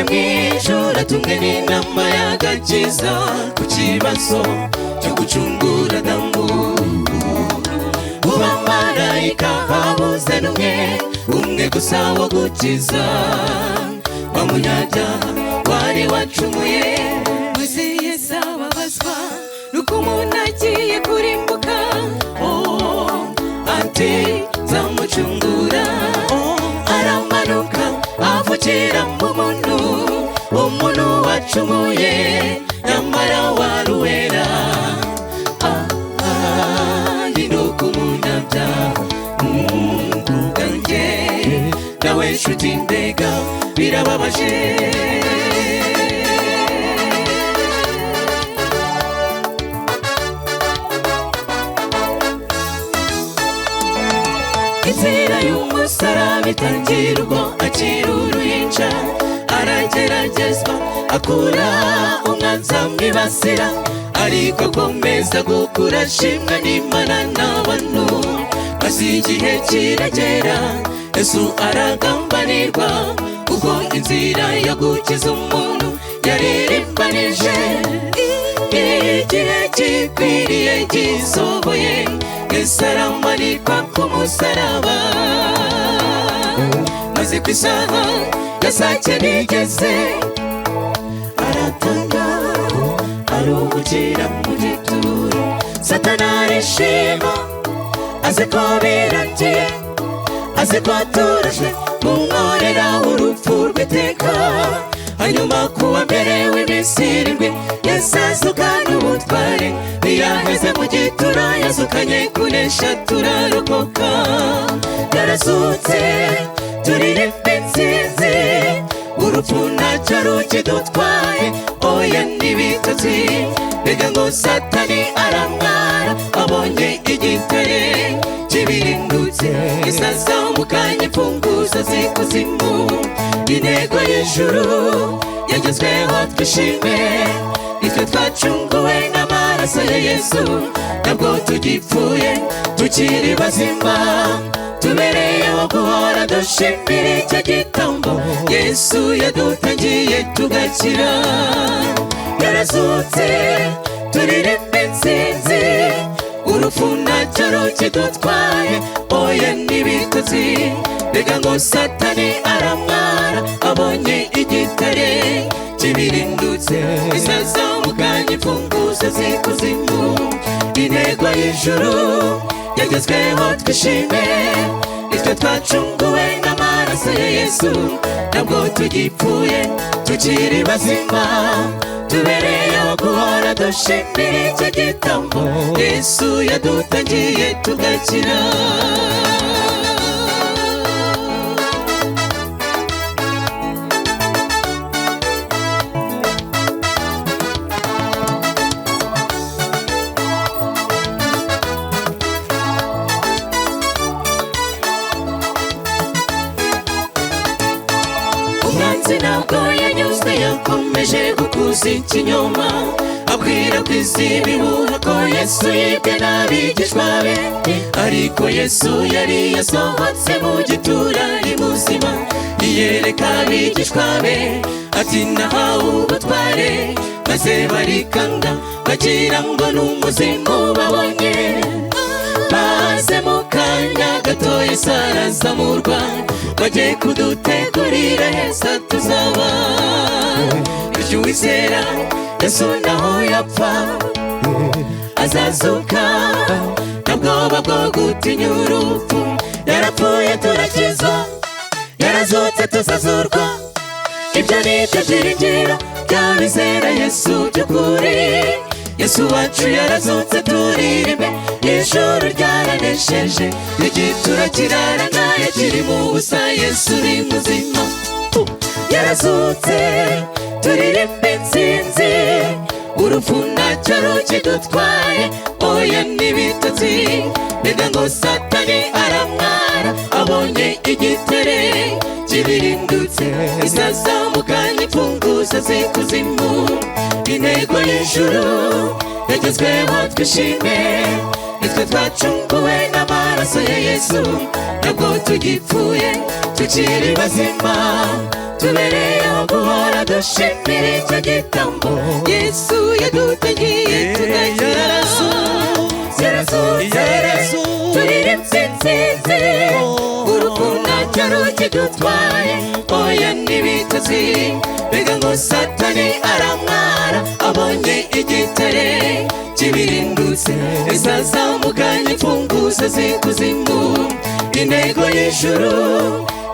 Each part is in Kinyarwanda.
mwijuru tumwe n'inama y'agakiza ku kibazo cyo gucungura Adamu. Mu bamarayika habuze umwe gusa wo gukiza wa munyabyaha wari wacumuye. Maze Yesu ababazwa nuko umuntu agiye kurimbuka, ati zamucungura. Aramanuka avukira mu umuntu wacumuye nyamara wari uwera. Nuko umunyabyaha kubwanjye nawe nshuti mbega birababaje. Inzira y'umusaraba itangira ubwo akiri uruhinja, arageragezwa akura umwanzi amwibasira, ariko akomeza gukura ashimwa n'Imana n'abantu. Maze igihe kiragera Yesu aragambanirwa, ubwo inzira yo gukiza umuntu yaririmbanije. Igihe gikwiriye gisohoye, Yesu aramanikwa ku musaraba. Maze ku isaha ya saa cyenda igeze, aratanga aruhukira mu gituro. Satani arishima azi ko birangiye, azi ko aturujwe kumworera urupfu rw'iteka. Hanyuma kuwa mbere w'iminsi irindwi Yesu azukana ubutware, ntiyaheze mu gituro yazukanye kunesha turarokoka. Yarazutse turirimba intsinzi, urupfu ntacyo rukidutwaye, oya n'ibitotsi. Mbega ngo Satani aramwara abonye igitare kibirindutse, isazamukanye imfunguzo z'ikuzimu. Intego y'ijuru yagezweho twishime, nitwe twacunguwe n'amaraso ya Yesu. Ntabwo tugipfuye tukiri bazima, tubereyeho guhora dushimira icyo gitambo Yesu yadutangiye tugakira. Yarazutse turirimba intsinzi, urupfu ntacyo rukidutwaye, oya n'ibitotsi. Mbega ngo Satani aramwara abonye igitare kibirindutse, isazamukanye imfunguzo z'ikuzimu. Intego y'ijuru yagezweho twishime, nitwe twacunguwe n'amaraso ya Yesu. Ntabwo tugipfuye tukiri bazima, tubereyeho guhora dushimira icyo gitambo Yesu yadutangiye tugakira. Umwanzi ntabwo yanyuzwe, yakomeje gukuza ikinyoma, akwirakwiza ibihuha ko Yesu yibwe n'abigishwa be. Ariko Yesu yari yasohotse mu gituro ari muzima, yiyereka abigishwa be ati nahawe ubutware. Maze barikanga bagira ngo n'umuzimu babonye. Maze mu kanya gato Yesu arazamurwa, bagiye kudutegurira heza tuzaba. Bityo uwizera Yesu naho yapfa azazuka, nta bwoba bwo gutinya urupfu. Yarapfuye turakizwa, yarazutse tuzazurwa. Ibyo ni byo byiringiro by'abizera Yesu by'ukuri. Yesu wacu yarazutse turirimbe, ijuru ryaranesheje, igituro kiraranaye kiri mu busa. Yesu ni muzima, yarazutse turirimba intsinzi, urupfu ntacyo rukidutwaye, oya n'ibitotsi. Mbega ngo Satani aramwara abonye igitare kibirindutse, isazamukanye imfunguzo z'ikuzimu. Intego y'ijuru yagezweho twishime, nitwe twacunguwe n'amaraso n'amaraso ya Yesu ntabwo tugipfuye tukiri bazima tubereyeho guhora dushimira icyo gitambo Yesu yadutegeye tugakira yarazutse turirimba intsinzi urukundo rukidutwaye oya n'ibitotsi mbega ngo Satani aramwara abonye igitare kibirindutse izazamuganye imfunguzo z'ikuzimu intego y'ijuru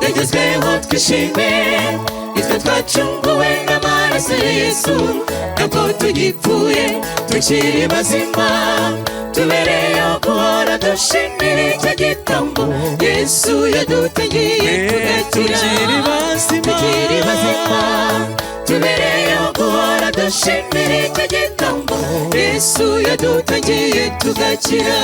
yagezweho twishime itwe twacunguwe n'amaraso ya Yesu ntabwo tugipfuye tukiri bazima tubereyeho guhora dushimira icyo gitambo Yesu yadutegeye tugakira tukiri bazima tubereyeho guhora dushimira icyo gitambo Yesu yadutegeye tugakira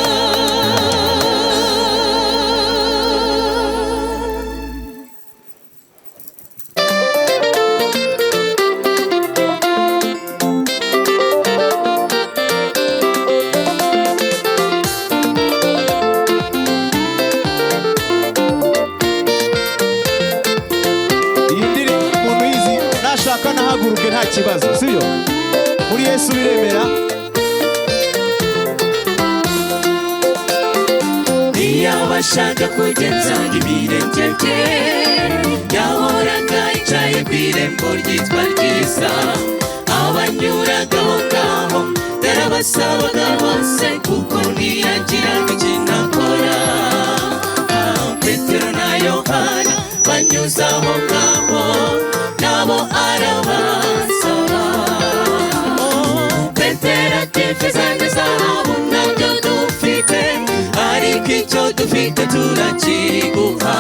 Haguruke nta kibazo sibyo muri Yesu biremera ntiyabashaga kugenza ibirenge bye yahoraga yicaye ku irembo ryitwa ryiza abanyuragaho ngaho yarabasabaga bose kuko ntiyagiraga ikintu akora Petero na Yohana banyuzaho ngaho nabo arabasaba Petero ati feza zahabu ntabyo dufite ariko icyo dufite turakiguha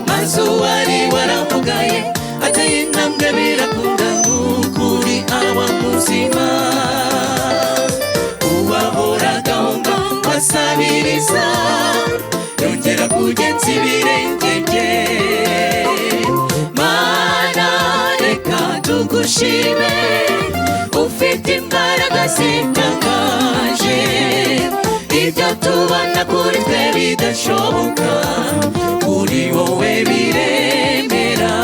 maze uwari waramugaye ateye intambwe birakunda nk'ukuri aba muzima uwahoragaho ngaho asabiriza yongera kugenza ibirenge bye tugushime ufite imbaraga zitangaje ibyo tubona kuri twe bidashoboka kuri wowe biremera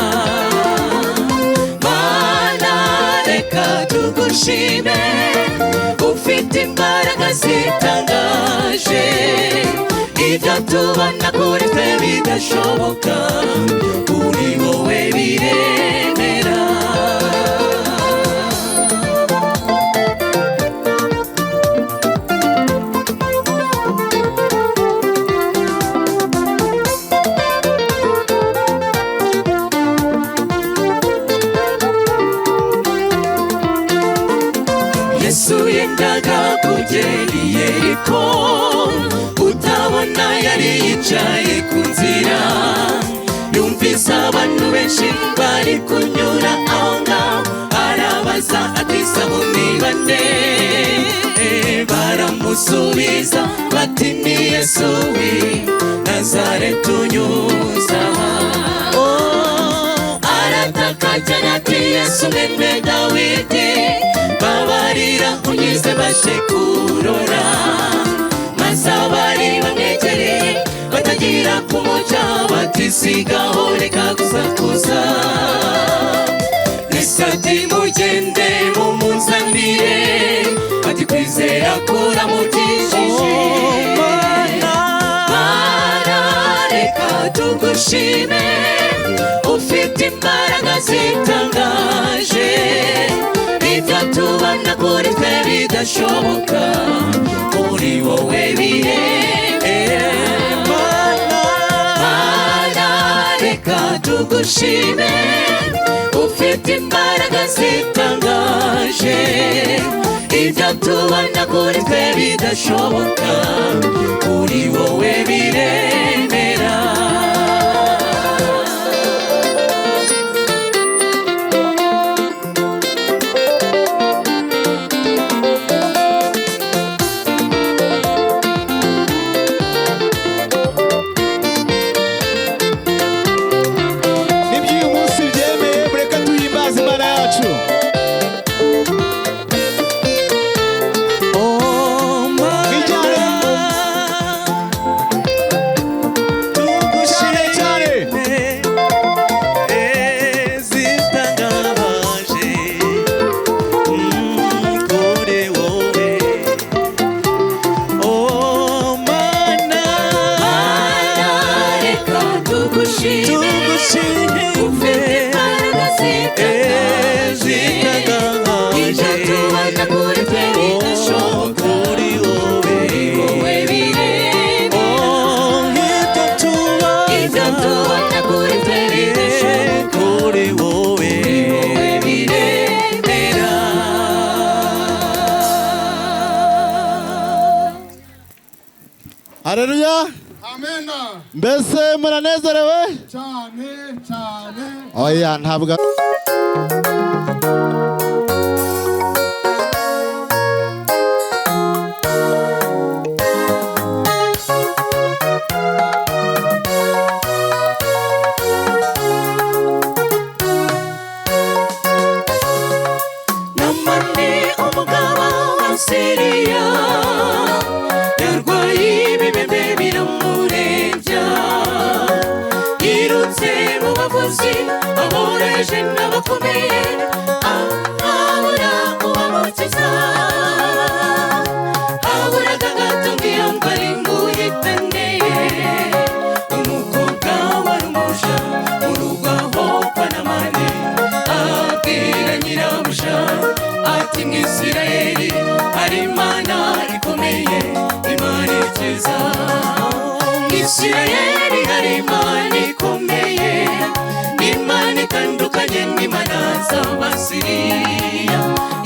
Mana reka tugushime ufite imbaraga zitangaje ibyo tubona kuri twe bidashoboka kuri wowe biremera Yesu yendaga kugera i Yeriko utabona yari yicaye ku nzira yumvise abantu benshi bari kunyura aho ngaho arabaza ati sabo ni bande baramusubiza bati ni Yesu w'i Nazareti unyuza arataka cyane ati Yesu mwene Dawidi babarira unyize bashe kurora maze abari bamwegereye batagira kumuca bati sigaho reka gusakuza Yesu ati mugende mumunzanire ati kwizera kuramukijije Mana reka tugushime ufite imbaraga zitangaje ibyo tubona kuri twe bidashoboka kuri wowe biremera Mana reka tugushime ufite imbaraga zitangaje ibyo tubona kuri twe bidashoboka kuri wowe biremera Haleluya. Amena. Mbese muranezerewe Cyane cyane. oya ntabwo Namani umugaba wa Siriya yarwaye ibibembe biramurembya, yirutse mu bavuzi aboreje n'abakomeye abura uwamukiza, haburaga gato ngo iyambare nguhitane, umukobwa wari umuja mu rugo aho kwa Namani abwira nyirabuja ati mu Isirayeli hari Imana ikomeye, Imana ikiza. Mu Isirayeli hari Imana ikomeye, Imana itandukanye n'imana z'Abasiriya,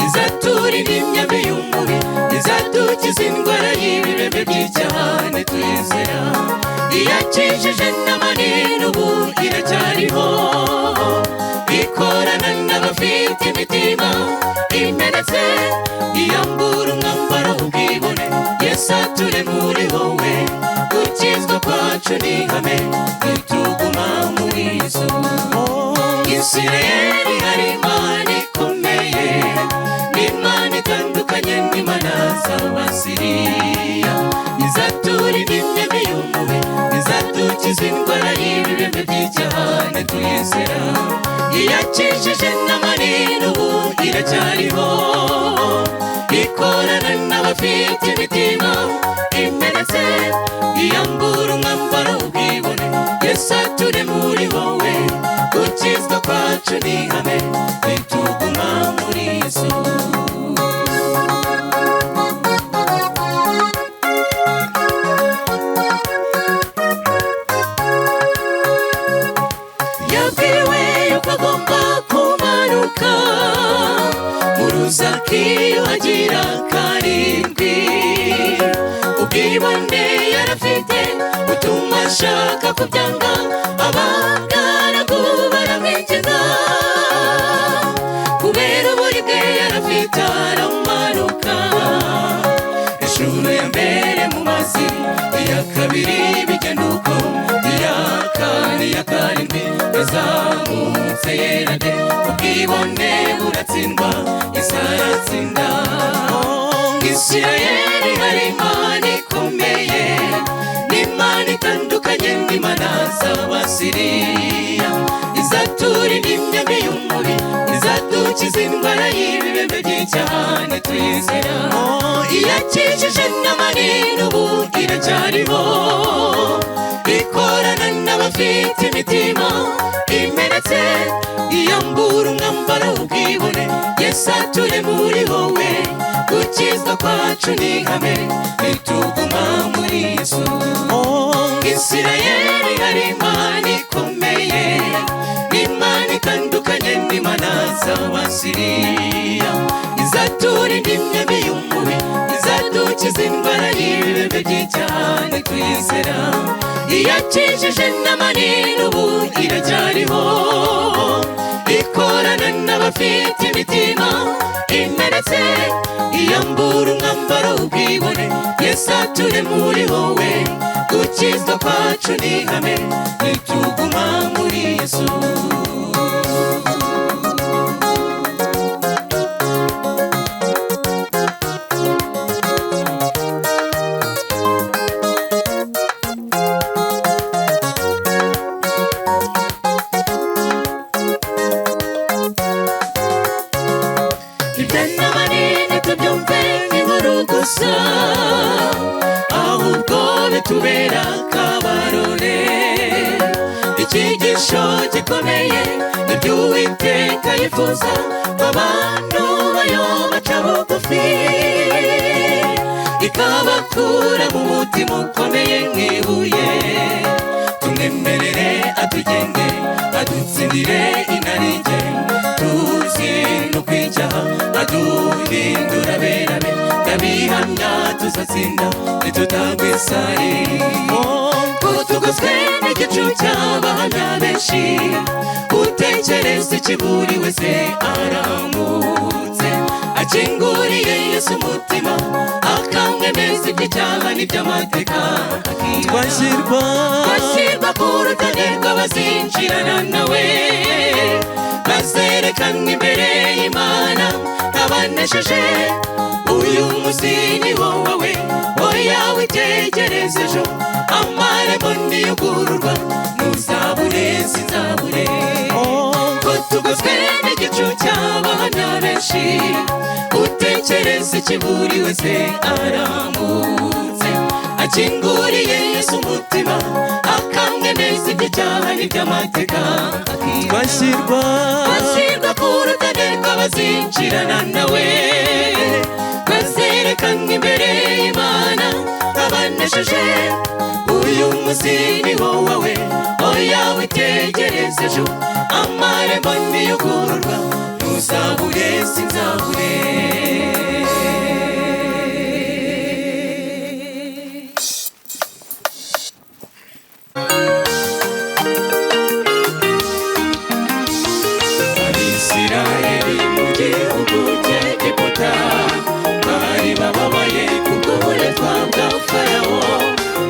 izaturinda imyambi y'umubi, izadukiza indwara y'ibibembe by'icyane twizera. Iyakijije Namani n'ubu iracyariho, ikorana n'abafite imitima imenetse, iyambura umwambaro w'ubwibone, Yesu ature muri wowe, gukizwa kwacu ni ihame, nituguma muri Yesu. Isirayeli hari Imana ikomeye, n'Imana itandukanye n'imana z'Abasiriya, izaturinda imyambi y'umubi, izadukiza indwara y'ibibembe by'icyane tuyizera. Iyakijije Namani n'ubu iracyariho, ikorana n'abafite imitima imenetse, iyambura umwambaro w'ubwibone, Yesu ature muri wowe, gukizwa kwacu ni ihame, nituguma muri Yesu. Yabwiwe yuko agomba kumanuka mu ruzakiyo agira karindwi, ubwibone yarafite butuma ashaka kubyanga, abagaragu baramwinginga, kubera uburibwe yarafite aramanuka, inshuro ya mbere mu mazi, iya kabiri bigenda uko, iya kane iya karindwi yazamutse yerade, ubwibone buratsindwa, Yesu aratsinda. Isirayeli hari Imana ikomeye, n'Imana itandukanye n'imana z'Abasiriya, izaturinda imyambi y'umubi, izadukiza indwara y'ibibembe by'icyane twizera. Iyakijije Namani n'ubu iracyariho, ikorana n'abafite imitima imenetse, iyambura umwambaro w'ubwibone, Yesu ature muri wowe, gukizwa kwacu ni ihame, nituguma muri Yesu. Isirayeli hari Imana ikomeye, n'Imana itandukanye n'imana z'Abasiriya, izaturinda imyambi y'umubi, izadukiza indwara y'ibibembe by'icyane twizera. Iyakijije Namani n'ubu iracyariho, ikorana n'abafite imitima imenetse, iyambura umwambaro w'ubwibone, Yesu ature muri wowe, gukizwa kwacu ni ihame, nituguma muri Yesu. Ibya Namani ntitubyumve nk'inkuru gusa, ahubwo bitubera akabarore, icyigisho gikomeye, ibyo Uwiteka yifuza ko abantu bayobaca bugufi, ikabakura mu mutima ukomeye nk'ibuye, tumwemerere atugenge, adutsindire inarijye, tuzi no kwicaha, aduhindura berabe, ndabihamya tuzatsinda nitutagwisari kuko tugoswe n'igicu cy'abahamya benshi utekereza iki buri wese aramutse akinguriye Yesu umutima akamwemeza iby'icyaha n'iby'amateka twashyirwa ku rutare rw'abazinjirana nawe bazerekanwa imbere y'Imana abanesheje uyu munsi ni wowe oya witegereze ejo amarembo niyugururwa ntuzabure sinzabure ko tugoswe n'igicu cy'abahamya benshi utekereza iki buri wese aramutse akinguriye Yesu umutima akamwemeza iby'icyaha n'iby'amateka twashyirwa ku rutare rw'abazinjirana nawe bazerekanwa imbere y'Imana abanesheje uyu munsi ni wowe oya witegereze ejo amarembo niyugururwa ntuzabure sinzabure Abisirayeli mu gihugu cy'Egiputa bari bababaye kubw'uburetwa bwa Farawo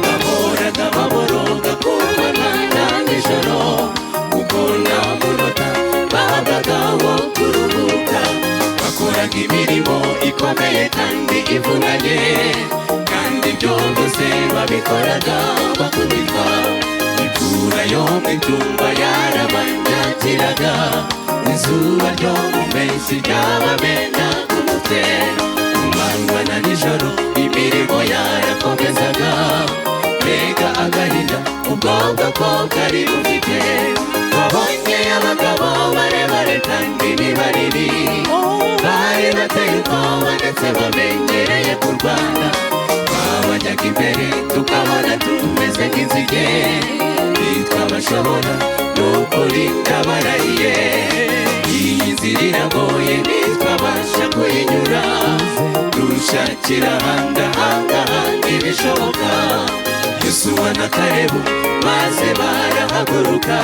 bahoraga baboroga ku manywa n'ijoro kuko nta munota bahabwaga wo kuruhuka bakoraga imirimo ikomeye kandi ivunanye kandi ibyo byose babikoraga bakubitwa imvura yo mu itumba yarabanyagiraga izuba ryo mu mpeshyi ryabamena ku mutwe ku manywa na nijoro imirimo yarakomezaga mbega agahinda ubwonko ko bwari bufite babonye abagabo barebare kandi nibanini bari bateye ubwoba ndetse bamenyereye kurwana babajyaga imbere tukabona tumeze nk'inzige bitwa bashobora n'ukuri ndabarahiye iyi nzira iragoye ntitwabasha kuyinyura dushakira ahandi bishoboka Yosuwa na Kalebu maze barahaguruka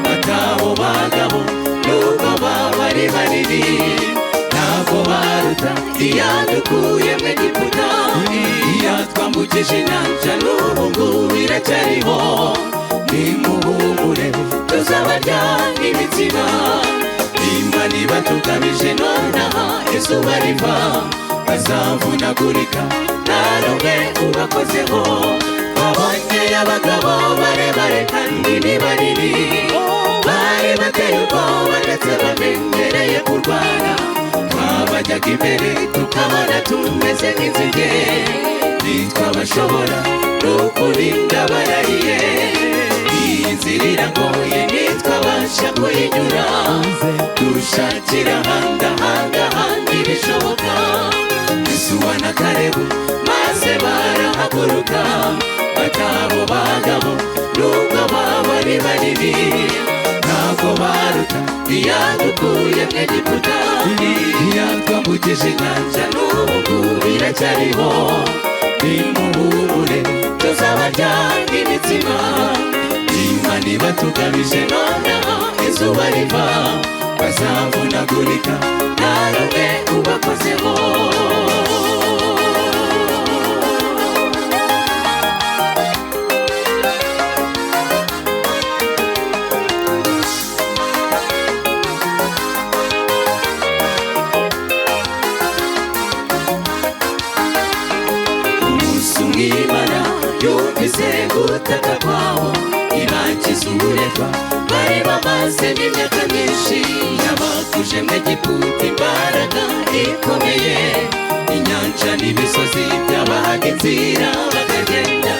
batabo bagabo nubwo bari banini ntabwo baruta iyadukuye mu Egiputa iyatwambukije inyanja n'ubu ngubu iracyariho nimuhumure tuzabarya imitsima nimba niba tukabije nonaha izuba riva bazavunagurika nta n'umwe ubakozeho babonye abagabo barebare kandi ni banini bari bateye ubwoba ndetse bamenyereye kurwana twabajyaga imbere tukabona tumeze nk'inzige ntitwabashobora n'ukuri ndabarahiye iyi nzira iragoye ntitwabasha kuyinyura dushakira ahandi bishoboka Yosuwa na Kalebu maze barahaguruka batabo bagabo nubwo bari banini ntabwo baruta iyadukuye mu Egiputa iyatwambukije inyanja n'ubu iracyariho nimuhumure tuzabarya imitsima nimba niba tukabije nonaha izuba riva bazavunagurika nta n'umwe ubakozeho Imana yumvise gutaka kwabo ibakiza uburetwa bari bamaze n'imyaka myinshi yabakuje mu Egiputa imbaraga ikomeye inyanja n'imisozi byabahaga inzira bakagenda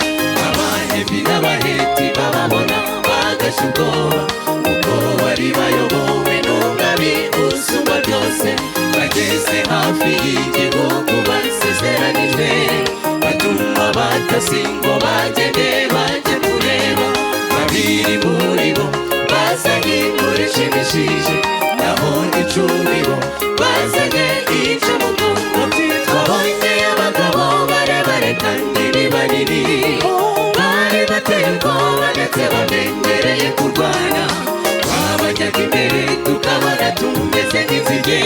Abahevi n'Abaheti bababona bagasha ubwoba kuko bari bayobowe n'Umwami usumba byose bageze hafi y'igihugu basezeranijwe batuma batasi ngo bagende bajye kureba babiri muri bo bazanye inkuru ishimishije naho icumi bo bazanye ica mu bwonko twabonye abagabo bareba ndetse bamenyereye kurwana, twabajyaga imbere tukabona tumeze nk'inzige,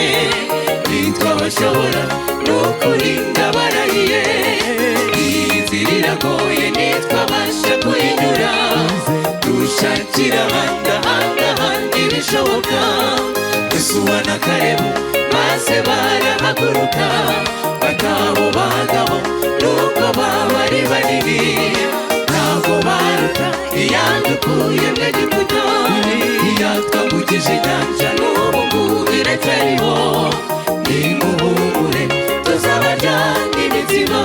ntitwabashobora n'ukuri ndabarahiye, iyi nzira iragoye ntitwabasha kuyinyura, dushakira ahandi bishoboka, Yosuwa na Kalebu maze barahaguruka, batabo bagabo nuko bari banini, ntabwo baruta iyadukuye mu Egiputa, iyatwambukije inyanja n'ubu ngubu iracyariho, nimuhumure tuzabarya imitsima,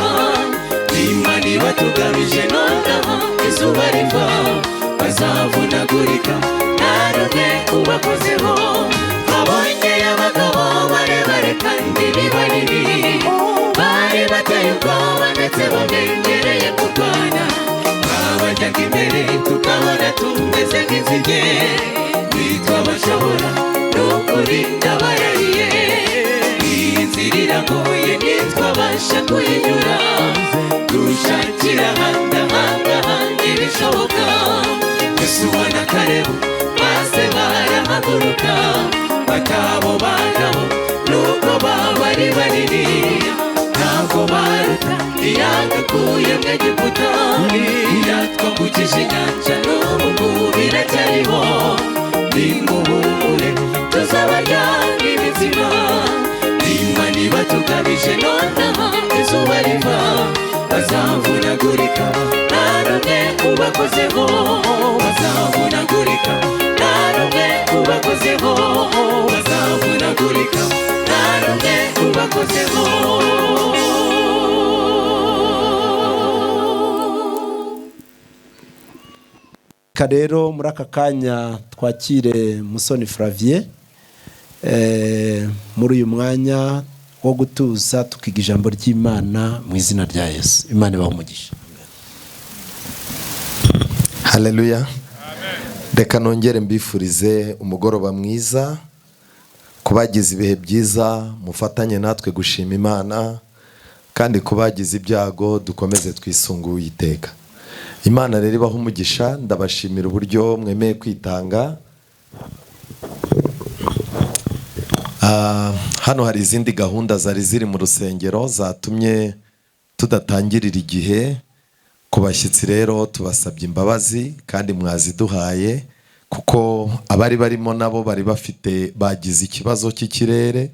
Imana ibatugabije nonaha izuba riva, bazavunagurika nta rumwe ubakozeho, twabonye abagabo barebare kandi banini, bari bateye ubwoba ndetse bamenyereye kurwana, twabajyaga imbere tukabona tumeze nk'inzige, ntitwabashobora n'ukuri ndabarahiye, iyi nzira iragoye ntitwabasha kuyinyura, dushakira ahandi bishoboka, Yosuwa na Kalebu maze barahaguruka, batabo bagabo nuko bari banini, ntabwo baruta iyadukuye mu Egiputa, iyatwambukije inyanja n'ubu ngubu iracyariho, nimuhumure tuzabarya imitsima, Imana ibatugabije nonaha izuba riva, bazavunagurika nta rumwe ubakozeho, bazavunagurika nta rumwe ubakozeho, bazavunagurika nta rumwe ubakozeho. Rero muri aka kanya twakire Musoni Flavien muri uyu mwanya wo gutuza tukiga ijambo ry'Imana mu izina rya Yesu. Imana ibahe umugisha. Haleluya. Reka nongere mbifurize umugoroba mwiza, kubagize ibihe byiza mufatanye natwe gushima Imana, kandi kubagize ibyago dukomeze twisunga Uwiteka. Imana rero ibahe umugisha, ndabashimira uburyo mwemeye kwitanga. Hano hari izindi gahunda zari ziri mu rusengero zatumye tudatangirira igihe. Ku bashyitsi rero tubasabye imbabazi kandi mwaziduhaye, kuko abari barimo nabo bari bagize ikibazo cy'ikirere.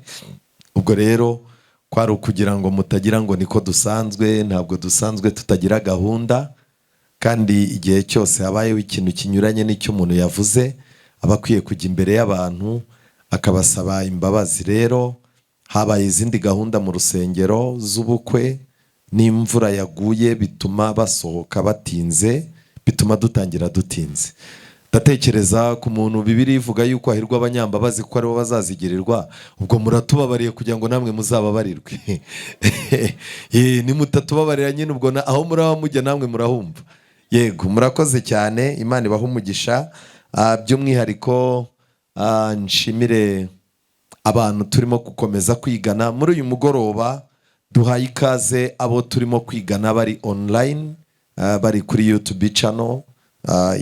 Ubwo rero kwari ukugira ngo mutagira ngo niko dusanzwe, ntabwo dusanzwe tutagira gahunda, kandi igihe cyose habayeho ikintu kinyuranye n'icyo umuntu yavuze aba akwiye kujya imbere y'abantu akabasaba imbabazi. Rero habaye izindi gahunda mu rusengero z'ubukwe, n'imvura yaguye bituma basohoka batinze, bituma dutangira dutinze. Ndatekereza ku muntu Bibiliya ivuga yuko hahirwa abanyambabazi kuko aribo bazazigirirwa, ubwo muratubabariye kugira ngo namwe muzababarirwe. Nimutatubabarira nyine ubwo aho muraba mujya namwe murahumva. Yego, murakoze cyane, Imana ibahe umugisha. By'umwihariko nshimire abantu turimo gukomeza kwigana muri uyu mugoroba. Duhaye ikaze abo turimo kwigana bari online, bari kuri YouTube channel.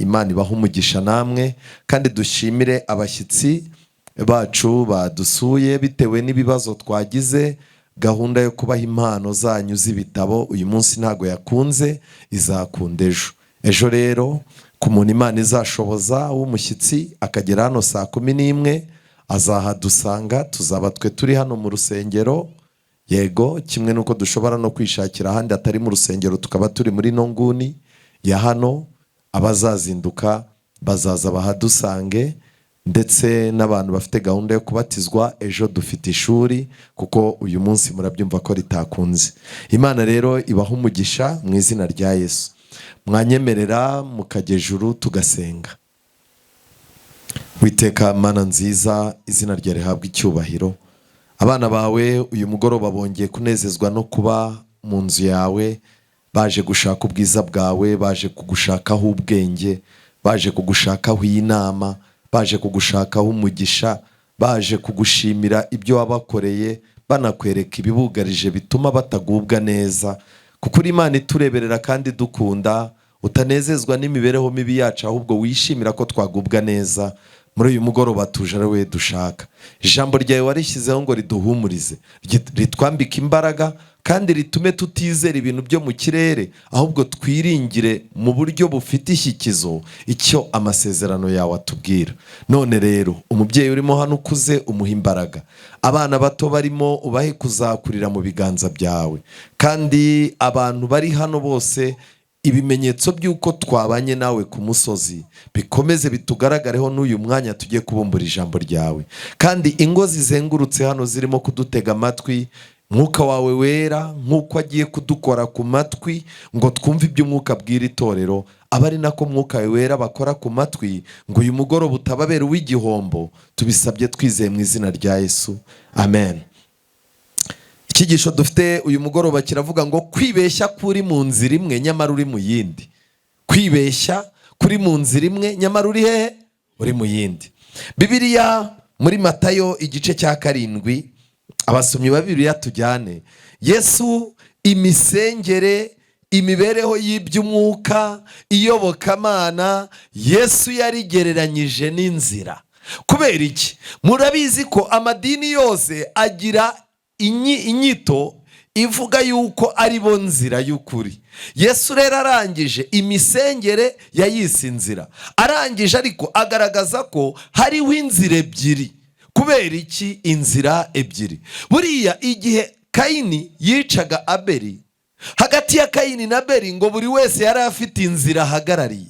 Imana ibahe umugisha namwe, kandi dushimire abashyitsi bacu badusuye bitewe n'ibibazo twagize. Gahunda yo kubaha impano zanyu z'ibitabo uyu munsi ntago yakunze, izakunda ejo. Ejo rero ku muntu Imana izashoboza w'umushyitsi akagera hano saa 11 azahadusanga, tuzaba twe turi hano mu rusengero. Yego, kimwe nuko dushobora no kwishakira ahandi atari mu rusengero tukaba turi muri nonguni ya hano. Abazazinduka bazaza bahadusange, ndetse n'abantu bafite gahunda yo kubatizwa ejo dufite ishuri, kuko uyu munsi murabyumva ko ritakunze. Imana rero ibahe umugisha mu izina rya Yesu. Mwanyemerera mukajya ejuru tugasenga. Witeka Mana nziza, izina ryawe rihabwe icyubahiro. Abana bawe uyu mugoroba bongeye kunezezwa no kuba mu nzu yawe, baje gushaka ubwiza bwawe, baje kugushakaho ubwenge, baje kugushakaho inama, baje kugushakaho umugisha, baje kugushimira ibyo wabakoreye, banakwereka ibibugarije bituma batagubwa neza. Kuko uri Imana itureberera kandi dukunda, utanezezwa n'imibereho mibi yacu, ahubwo wishimira ko twagubwa neza muri uyu mugoroba tuje ari we dushaka. Ijambo ryawe warishyizeho ngo riduhumurize, ritwambike imbaraga, kandi ritume tutizera ibintu byo mu kirere, ahubwo twiringire mu buryo bufite ishyikizo icyo amasezerano yawe atubwira. None rero umubyeyi urimo hano ukuze umuha imbaraga, abana bato barimo ubahe kuzakurira mu biganza byawe, kandi abantu bari hano bose ibimenyetso by'uko twabanye nawe ku musozi bikomeze bitugaragareho n'uyu mwanya tugiye kubumbura ijambo ryawe. Kandi ingo zizengurutse hano zirimo kudutega amatwi, Mwuka wawe wera nk'uko agiye kudukora ku matwi ngo twumve ibyo Umwuka abwira itorero, aba ari nako Mwuka wawe wera bakora ku matwi ngo uyu mugoroba utababera uw'igihombo. Tubisabye twizeye mu izina rya Yesu, amen. Icyigisho dufite uyu mugoroba kiravuga ngo kwibeshya kuri mu nzira imwe nyamara uri mu yindi. Kwibeshya kuri mu nzira imwe nyamara uri hehe? Uri mu yindi. Bibiliya muri Matayo igice cya 7, abasomyi ba Bibiliya tujyane. Yesu imisengere, imibereho y'iby'umwuka, iyobokamana, Yesu yarigereranyije n'inzira. Kubera iki? Murabizi ko amadini yose agira inyito ivuga yuko ari bo nzira y'ukuri. Yesu rero arangije imisengere yayise inzira, arangije ariko agaragaza ko hariho inzira ebyiri. Kubera iki inzira ebyiri? Buriya igihe Kayini yicaga Abeli, hagati ya Kayini na Abeli ngo buri wese yari afite inzira ahagarariye.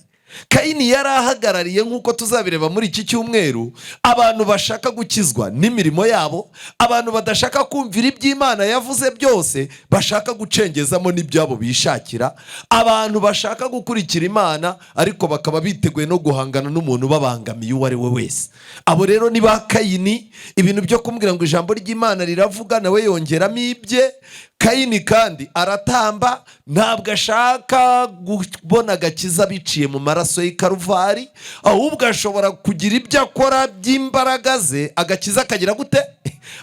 Kayini yari ahagarariye nk'uko tuzabireba muri iki cyumweru abantu bashaka gukizwa n'imirimo yabo, abantu badashaka kumvira iby'Imana yavuze byose, bashaka gucengezamo n'ibyabo bishakira, abantu bashaka gukurikira Imana ariko bakaba biteguye no guhangana n'umuntu babangamiye uwo ari we wese. Abo rero ni ba Kayini. Ibintu byo kumbwira ngo ijambo ry'Imana riravuga nawe yongeramo ibye. Kayini kandi aratamba, ntabwo ashaka kubona agakiza biciye mu maraso y'i Karuvari, ahubwo ashobora kugira ibyo akora by'imbaraga ze agakiza akagira gute?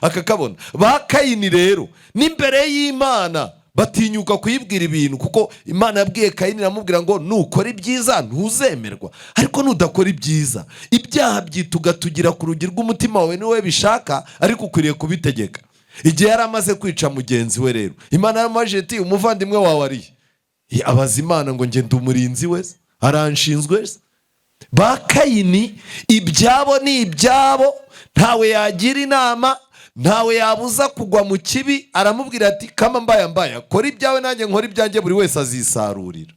Akakabona. Ba Kayini rero n'imbere y'Imana batinyuka kuyibwira ibintu, kuko Imana yabwiye Kayini iramubwira ngo nukora ibyiza ntuzemerwa, ariko nudakora ibyiza ibyaha byituga tugira ku rugi rw'umutima wawe niwe bishaka, ariko ukwiriye kubitegeka. Igihe yari amaze kwica mugenzi we rero, Imana yaramubajije iti umuvandimwe wawe arihe? Abaza Imana ngo nge ndi umurinzi we, aranshinzwe. Ba Kayini ibyabo ni ibyabo, ntawe yagira inama, ntawe yabuza kugwa mu kibi. Aramubwira ati kama mbaya kora ibyawe nanjye nkora ibyanjye, buri wese azisarurira.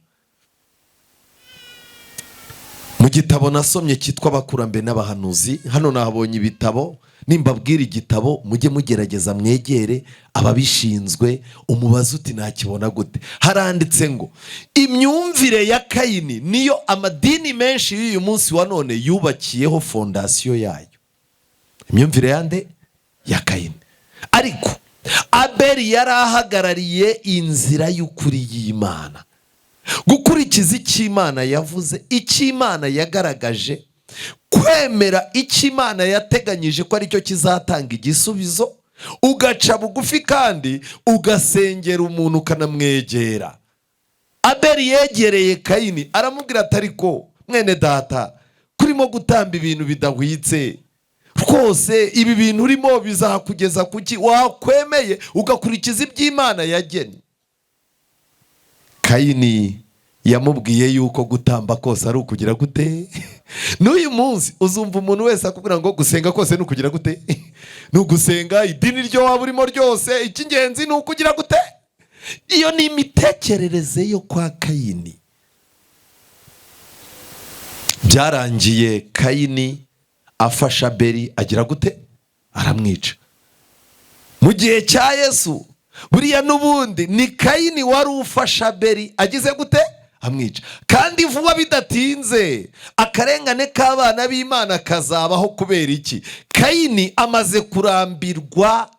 Mu gitabo nasomye cyitwa Abakurambere n'Abahanuzi, hano nahabonye ibitabo. Nimbabwira igitabo mujye mugerageza mwegere ababishinzwe umubaza uti nakibona gute. Haranditse ngo imyumvire ya Kayini niyo amadini menshi y'uyu munsi wa none yubakiyeho fondasiyo yayo. Imyumvire yande? Ya Kayini. Ariko Abeli yari ahagarariye inzira y'ukuri y'Imana, gukurikiza icyo Imana yavuze, icyo Imana yagaragaje, kwemera icyo Imana yateganyije ko aricyo kizatanga igisubizo, ugaca bugufi kandi ugasengera umuntu ukanamwegera. Abeli yegereye Kayini aramubwira ati ariko mwene data, kurimo gutamba ibintu bidahwitse rwose, ibi bintu urimo bizakugeza kuki? Wakwemeye ugakurikiza iby'Imana yagennye? Kayini yamubwiye yuko gutamba kose ari ukugira gute? N'uyu munsi uzumva umuntu wese akubwira ngo gusenga kose ni ukugira gute? Ni ugusenga idini ryo waba urimo ryose, icy'ingenzi ni ukugira gute? Iyo ni imitekerereze yo kwa Kayini. Byarangiye Kayini afasha Abeli agira gute? Aramwica. Mu gihe cya Yesu buriya n'ubundi ni Kayini wari ufasha Abeli agize gute? Amwica. Kandi vuba bidatinze akarengane k'abana b'Imana kazabaho. Kubera iki? Kayini amaze kurambirwa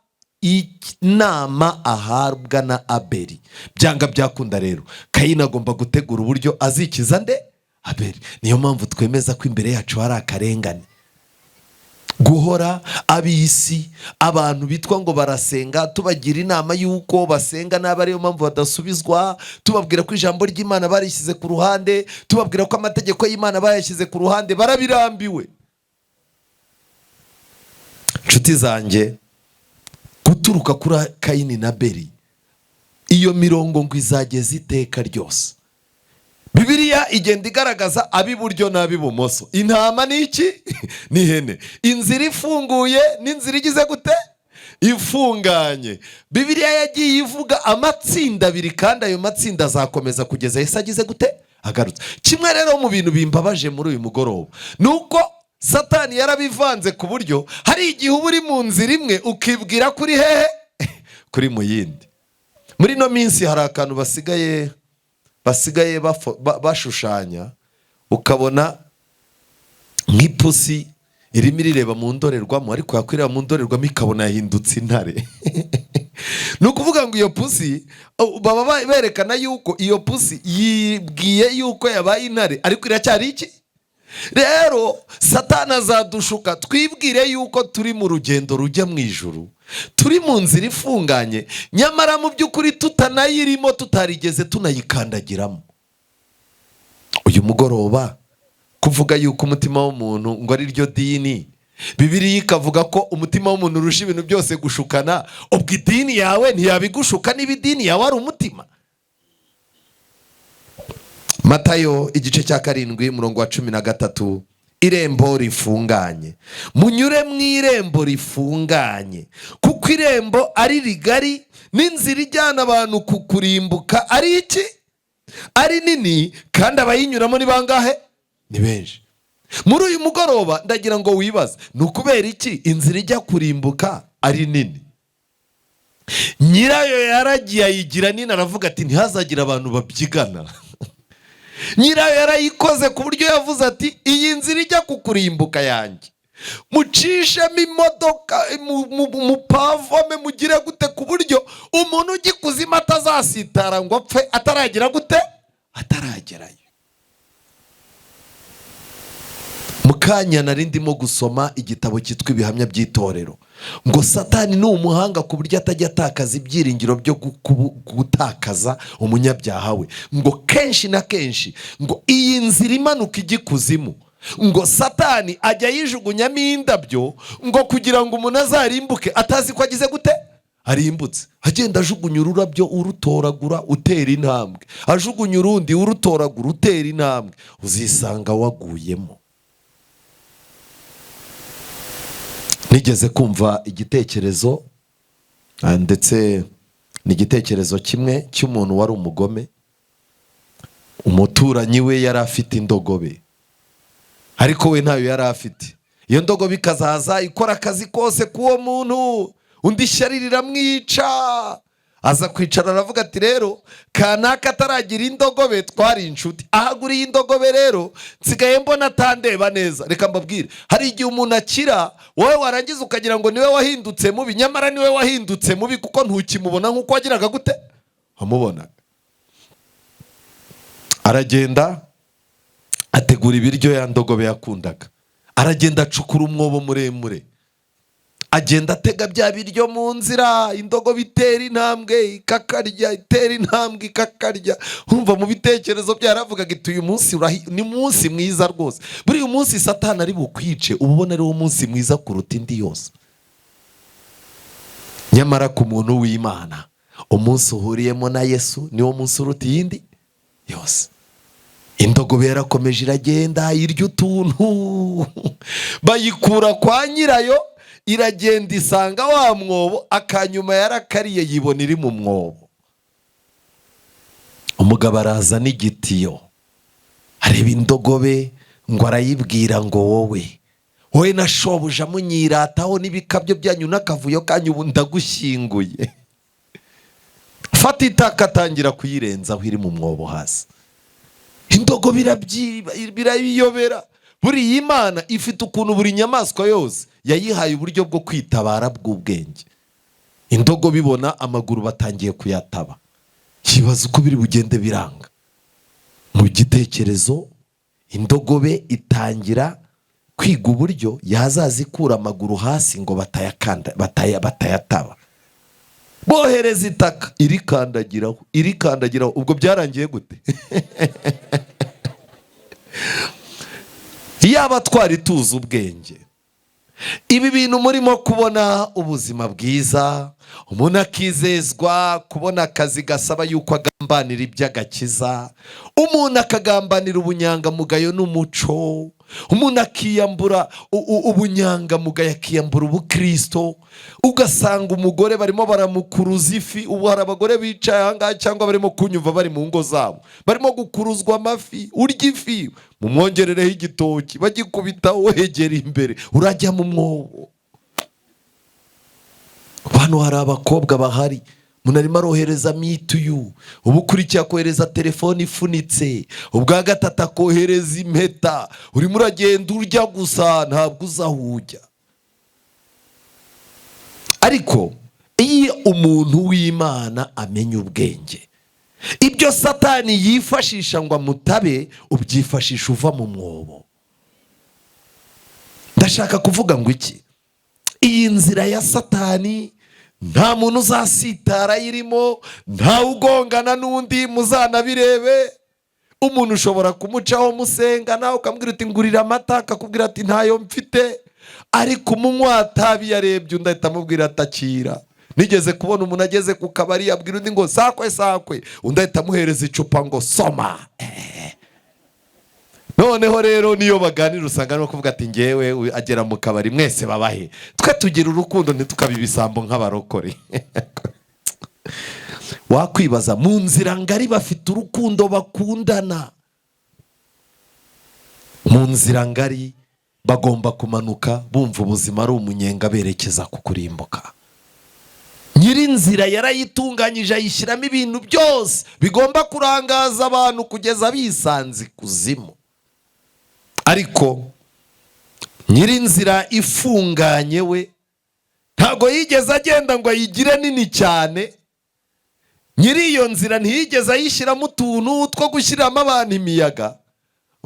inama ahabwa na Abeli. Byanga byakunda rero Kayini agomba gutegura uburyo azikiza nde? Abeli. Niyo mpamvu twemeza ko imbere yacu hari akarengane. guhora ab'isi, abantu bitwa ngo barasenga, tubagira inama y'uko basenga nabi ariyo mpamvu badasubizwa, tubabwira ko ijambo ry'Imana barishyize ku ruhande, tubabwira ko amategeko y'Imana bayashyize ku ruhande, barabirambiwe. Nshuti zanjye, guturuka kuri Kayini na Abeli, iyo mirongo ngo izageza iteka ryose. Bibiliya igenda igaragaza ab'iburyo n'ab'ibumoso. Intama ni iki? Ni ihene. Inzira ifunguye n'inzira igize gute? Ifunganye. Bibiliya yagiye ivuga amatsinda abiri, kandi ayo matsinda azakomeza kugeza Yesu agize gute? Agarutse. Kimwe rero mu bintu bimbabaje muri uyu mugoroba, nuko Satani yarabivanze ku buryo hari igihe uba uri mu nzira imwe ukibwira kuri hehe? Kuri mu yindi. Muri no minsi hari akantu basigaye bashushanya, ukabona nk'ipusi irimo irireba mu ndorerwamo, ariko yakwireba mu ndorerwamo ikabona yahindutse intare. Ni ukuvuga ngo iyo pusi baba berekana yuko iyo pusi yibwiye yuko yabaye intare, ariko iracyari iki? Rero Satani azadushuka twibwire yuko turi mu rugendo rujya mu ijuru, turi mu nzira ifunganye, nyamara mu by'ukuri tutanayirimo, tutarigeze tunayikandagiramo. Uyu mugoroba kuvuga yuko umutima w'umuntu ngo ari ryo dini, Bibiliya ikavuga ko umutima w'umuntu urusha ibintu byose gushukana, ubwo idini yawe ntiyabigushuka niba idini yawe ari umutima. Matayo igice cya 7 umurongo wa 13, irembo rifunganye, munyure mu irembo rifunganye, kuko irembo ari rigari n'inzira ijyana abantu kukurimbuka ari iki? Ari nini, kandi abayinyuramo ni bangahe? Ni benshi. Muri uyu mugoroba ndagira ngo wibaze, ni ukubera iki inzira ijya kurimbuka ari nini? Nyirayo yaragiye ayigira nini, aravuga ati ntihazagira abantu babyigana. Nyirayo yarayikoze ku buryo yavuze ati iyi nzira ijya kukurimbuka yanjye mucishemo imodoka, mupavome, mugire gute ku buryo umuntu ugikuzima atazasitara ngo apfe ataragira gute? Ataragerayo. Mukanya nari ndimo gusoma igitabo cyitwa Ibihamya by'Itorero, ngo Satani ni umuhanga ku buryo atajya atakaza ibyiringiro byo gutakaza umunyabyaha we. Ngo kenshi na kenshi ngo iyi nzira imanuka igikuzimu, ngo Satani ajya yijugunyamo indabyo, ngo kugira ngo umuntu azarimbuke atazi ko agize gute? Arimbutse. Agenda ajugunya ururabyo urutoragura utera intambwe, ajugunya urundi urutoragura utera intambwe, uzisanga waguyemo. Nigeze kumva igitekerezo, ndetse n'igitekerezo kimwe cy'umuntu wari umugome. Umuturanyi we yari afite indogobe, ariko we ntayo yari afite. Iyo ndogobe ikazaza ikora akazi kose k'uwo muntu, undi ishyari riramwica. Aza kwicara aravuga ati rero kanaka ataragira indogobe twari inshuti, ahaguriye indogobe rero nsigaye mbona atandeba neza. Reka mbabwire, hari igihe umuntu akira, wowe warangiza ukagira ngo niwe wahindutse mubi, nyamara niwe wahindutse mubi kuko ntukimubona nk'uko wagiraga gute? Wamubonaga. Aragenda ategura ibiryo ya ndogobe yakundaga, aragenda acukura umwobo muremure, agenda atega bya biryo mu nzira. Indogobe itera intambwe ikakarya, itera intambwe ikakarya. Urumva mu bitekerezo byaravugaga iti uyu munsi ni munsi mwiza rwose, buri uyu munsi Satani ari bukwice, ubona ari wo munsi mwiza kuruta indi yose. Nyamara ku muntu w'Imana, umunsi uhuriyemo na Yesu niwo munsi uruta iyindi yose. Indogobe yarakomeje iragenda irya utuntu, bayikura kwa nyirayo, iragenda isanga wa mwobo, akanyuma yarakariye yibona iri mu mwobo. Umugabo araza n'igitiyo, areba indogobe, ngo arayibwira ngo wowe na shobuja munyirataho n'ibikabyo byanyu n'akavuyo kanyu, ubu ndagushyinguye. Fata itaka atangira kuyirenzaho iri mu mwobo hasi. Indogobe birayiyobera. Buriya Imana ifite ukuntu buri nyamaswa yose yayihaye uburyo bwo kwitabara bw'ubwenge. Indogobe ibona amaguru batangiye kuyataba, kibaza uko biri bugende biranga. Mu gitekerezo indogobe itangira kwiga uburyo yazazikura amaguru hasi ngo batayataba. Bohereza itaka irikandagiraho. Ubwo byarangiye gute? Yaba twari tuzi ubwenge. Ibi bintu murimo kubona, ubuzima bwiza, umuntu akizezwa kubona akazi gasaba yuko agambanira iby'agakiza, umuntu akagambanira ubunyangamugayo n'umuco, umuntu akiyambura ubunyangamugayo akiyambura ubukristo, ugasanga umugore barimo baramukuruza ifi. Ubu hari abagore bicaye ahangaha cyangwa barimo kunyumva bari mu ngo zabo, barimo gukuruzwa amafi. Urya ifi, mumwongerereho igitoki, bagikubita wegera imbere, urajya mu mwobo. Hano hari abakobwa bahari, umuntu arimo arohereza mituyu, ubu ukurikiye akohereza telefone ifunitse, ubwa gatatu akohereza impeta. Urimo uragenda urya gusa, ntabwo uza aho ujya. Ariko iyo umuntu w'Imana amenya ubwenge, ibyo Satani yifashisha ngo amutabe, ubyifashisha uva mu mwobo. Ndashaka kuvuga ngo iki? Iyi nzira ya Satani nta muntu uzasitara irimo, nta ugongana n'undi, muzanabirebe. Umuntu ushobora kumucaho musenga, nawe ukamubwira uti ngurira amata, akakubwira ati ntayo mfite. Ariko umunywa tabi yarebye undi ahita amubwira atakira. Nigeze kubona umuntu ageze ku kabari abwira undi ngo sakwe, undi ahita amuhereza icupa ngo soma. Noneho rero niyo baganira usanga no kuvuga ati ngewe agera mu kabari mwese babahe. Twe tugira urukundo ntitukabibisambo nk'abarokore. Wakwibaza, mu nzira ngari bafite urukundo bakundana. Mu nzira ngari bagomba kumanuka bumva ubuzima ari umunyenga berekeza ku kurimbuka. Nyiri inzira yarayitunganyije, ayishyiramo ibintu byose bigomba kurangaza abantu kugeza bisanze kuzimu. Ariko nyiri inzira ifunganye we ntago yigeze agenda ngo ayigire nini cyane. Nyiri iyo nzira ntiyigeze ayishyiramo utuntu two gushyiramo abantu imiyaga,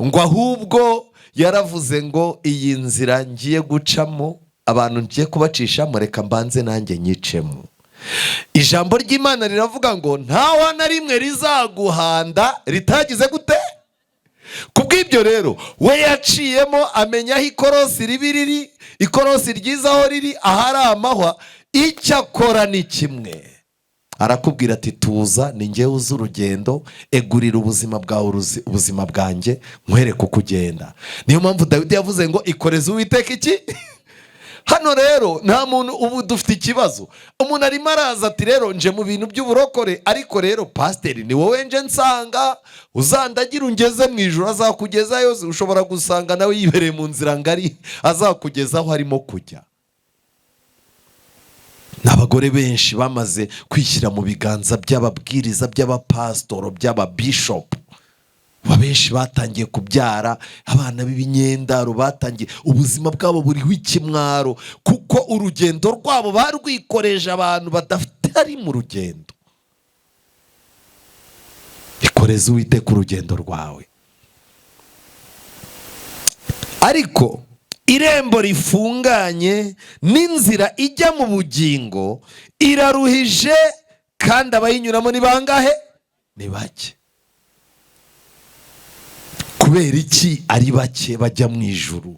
ngo ahubwo yaravuze ngo iyi nzira ngiye gucamo abantu ngiye kubacishamo, reka mbanze nanjye nyicemo. Ijambo ry'Imana riravuga ngo ntawa na rimwe rizaguhanda ritagize gute? Kubw'ibyo rero we yaciyemo, amenya aho ikorosi ribi riri, ikorosi ryiza aho riri, ahari amahwa. Icyo akora ni kimwe, arakubwira ati tuza, ni njyewe uzi urugendo, egurira ubuzima bwawe ubuzima bwanjye, nkwereke uko ugenda. Niyo mpamvu Dawidi yavuze ngo ikoreze Uwiteka iki? Hano rero nta muntu, ubu dufite ikibazo. Umuntu arimo araza ati rero nje mu bintu by'uburokore, ariko rero pasiteri ni wowe nje nsanga, uzandagira ungeze mu ijuru, azakugezayo. Ushobora gusanga nawe yibereye mu nzira ngari, azakugezaho harimo kujya. N'abagore benshi bamaze kwishyira mu biganza by'ababwiriza, by'abapasitoro, by'ababishopu. Abenshi batangiye kubyara abana b'ibinyendaro, batangiye ubuzima bwabo buriho ikimwaro, kuko urugendo rwabo barwikoreje abantu badafite mu rugendo. Ikoreze Uwiteka urugendo rwawe. Ariko irembo rifunganye n'inzira ijya mu bugingo iraruhije, kandi abayinyuramo ni bangahe? Ni bake. Kubera iki ari bake bajya mu ijuru?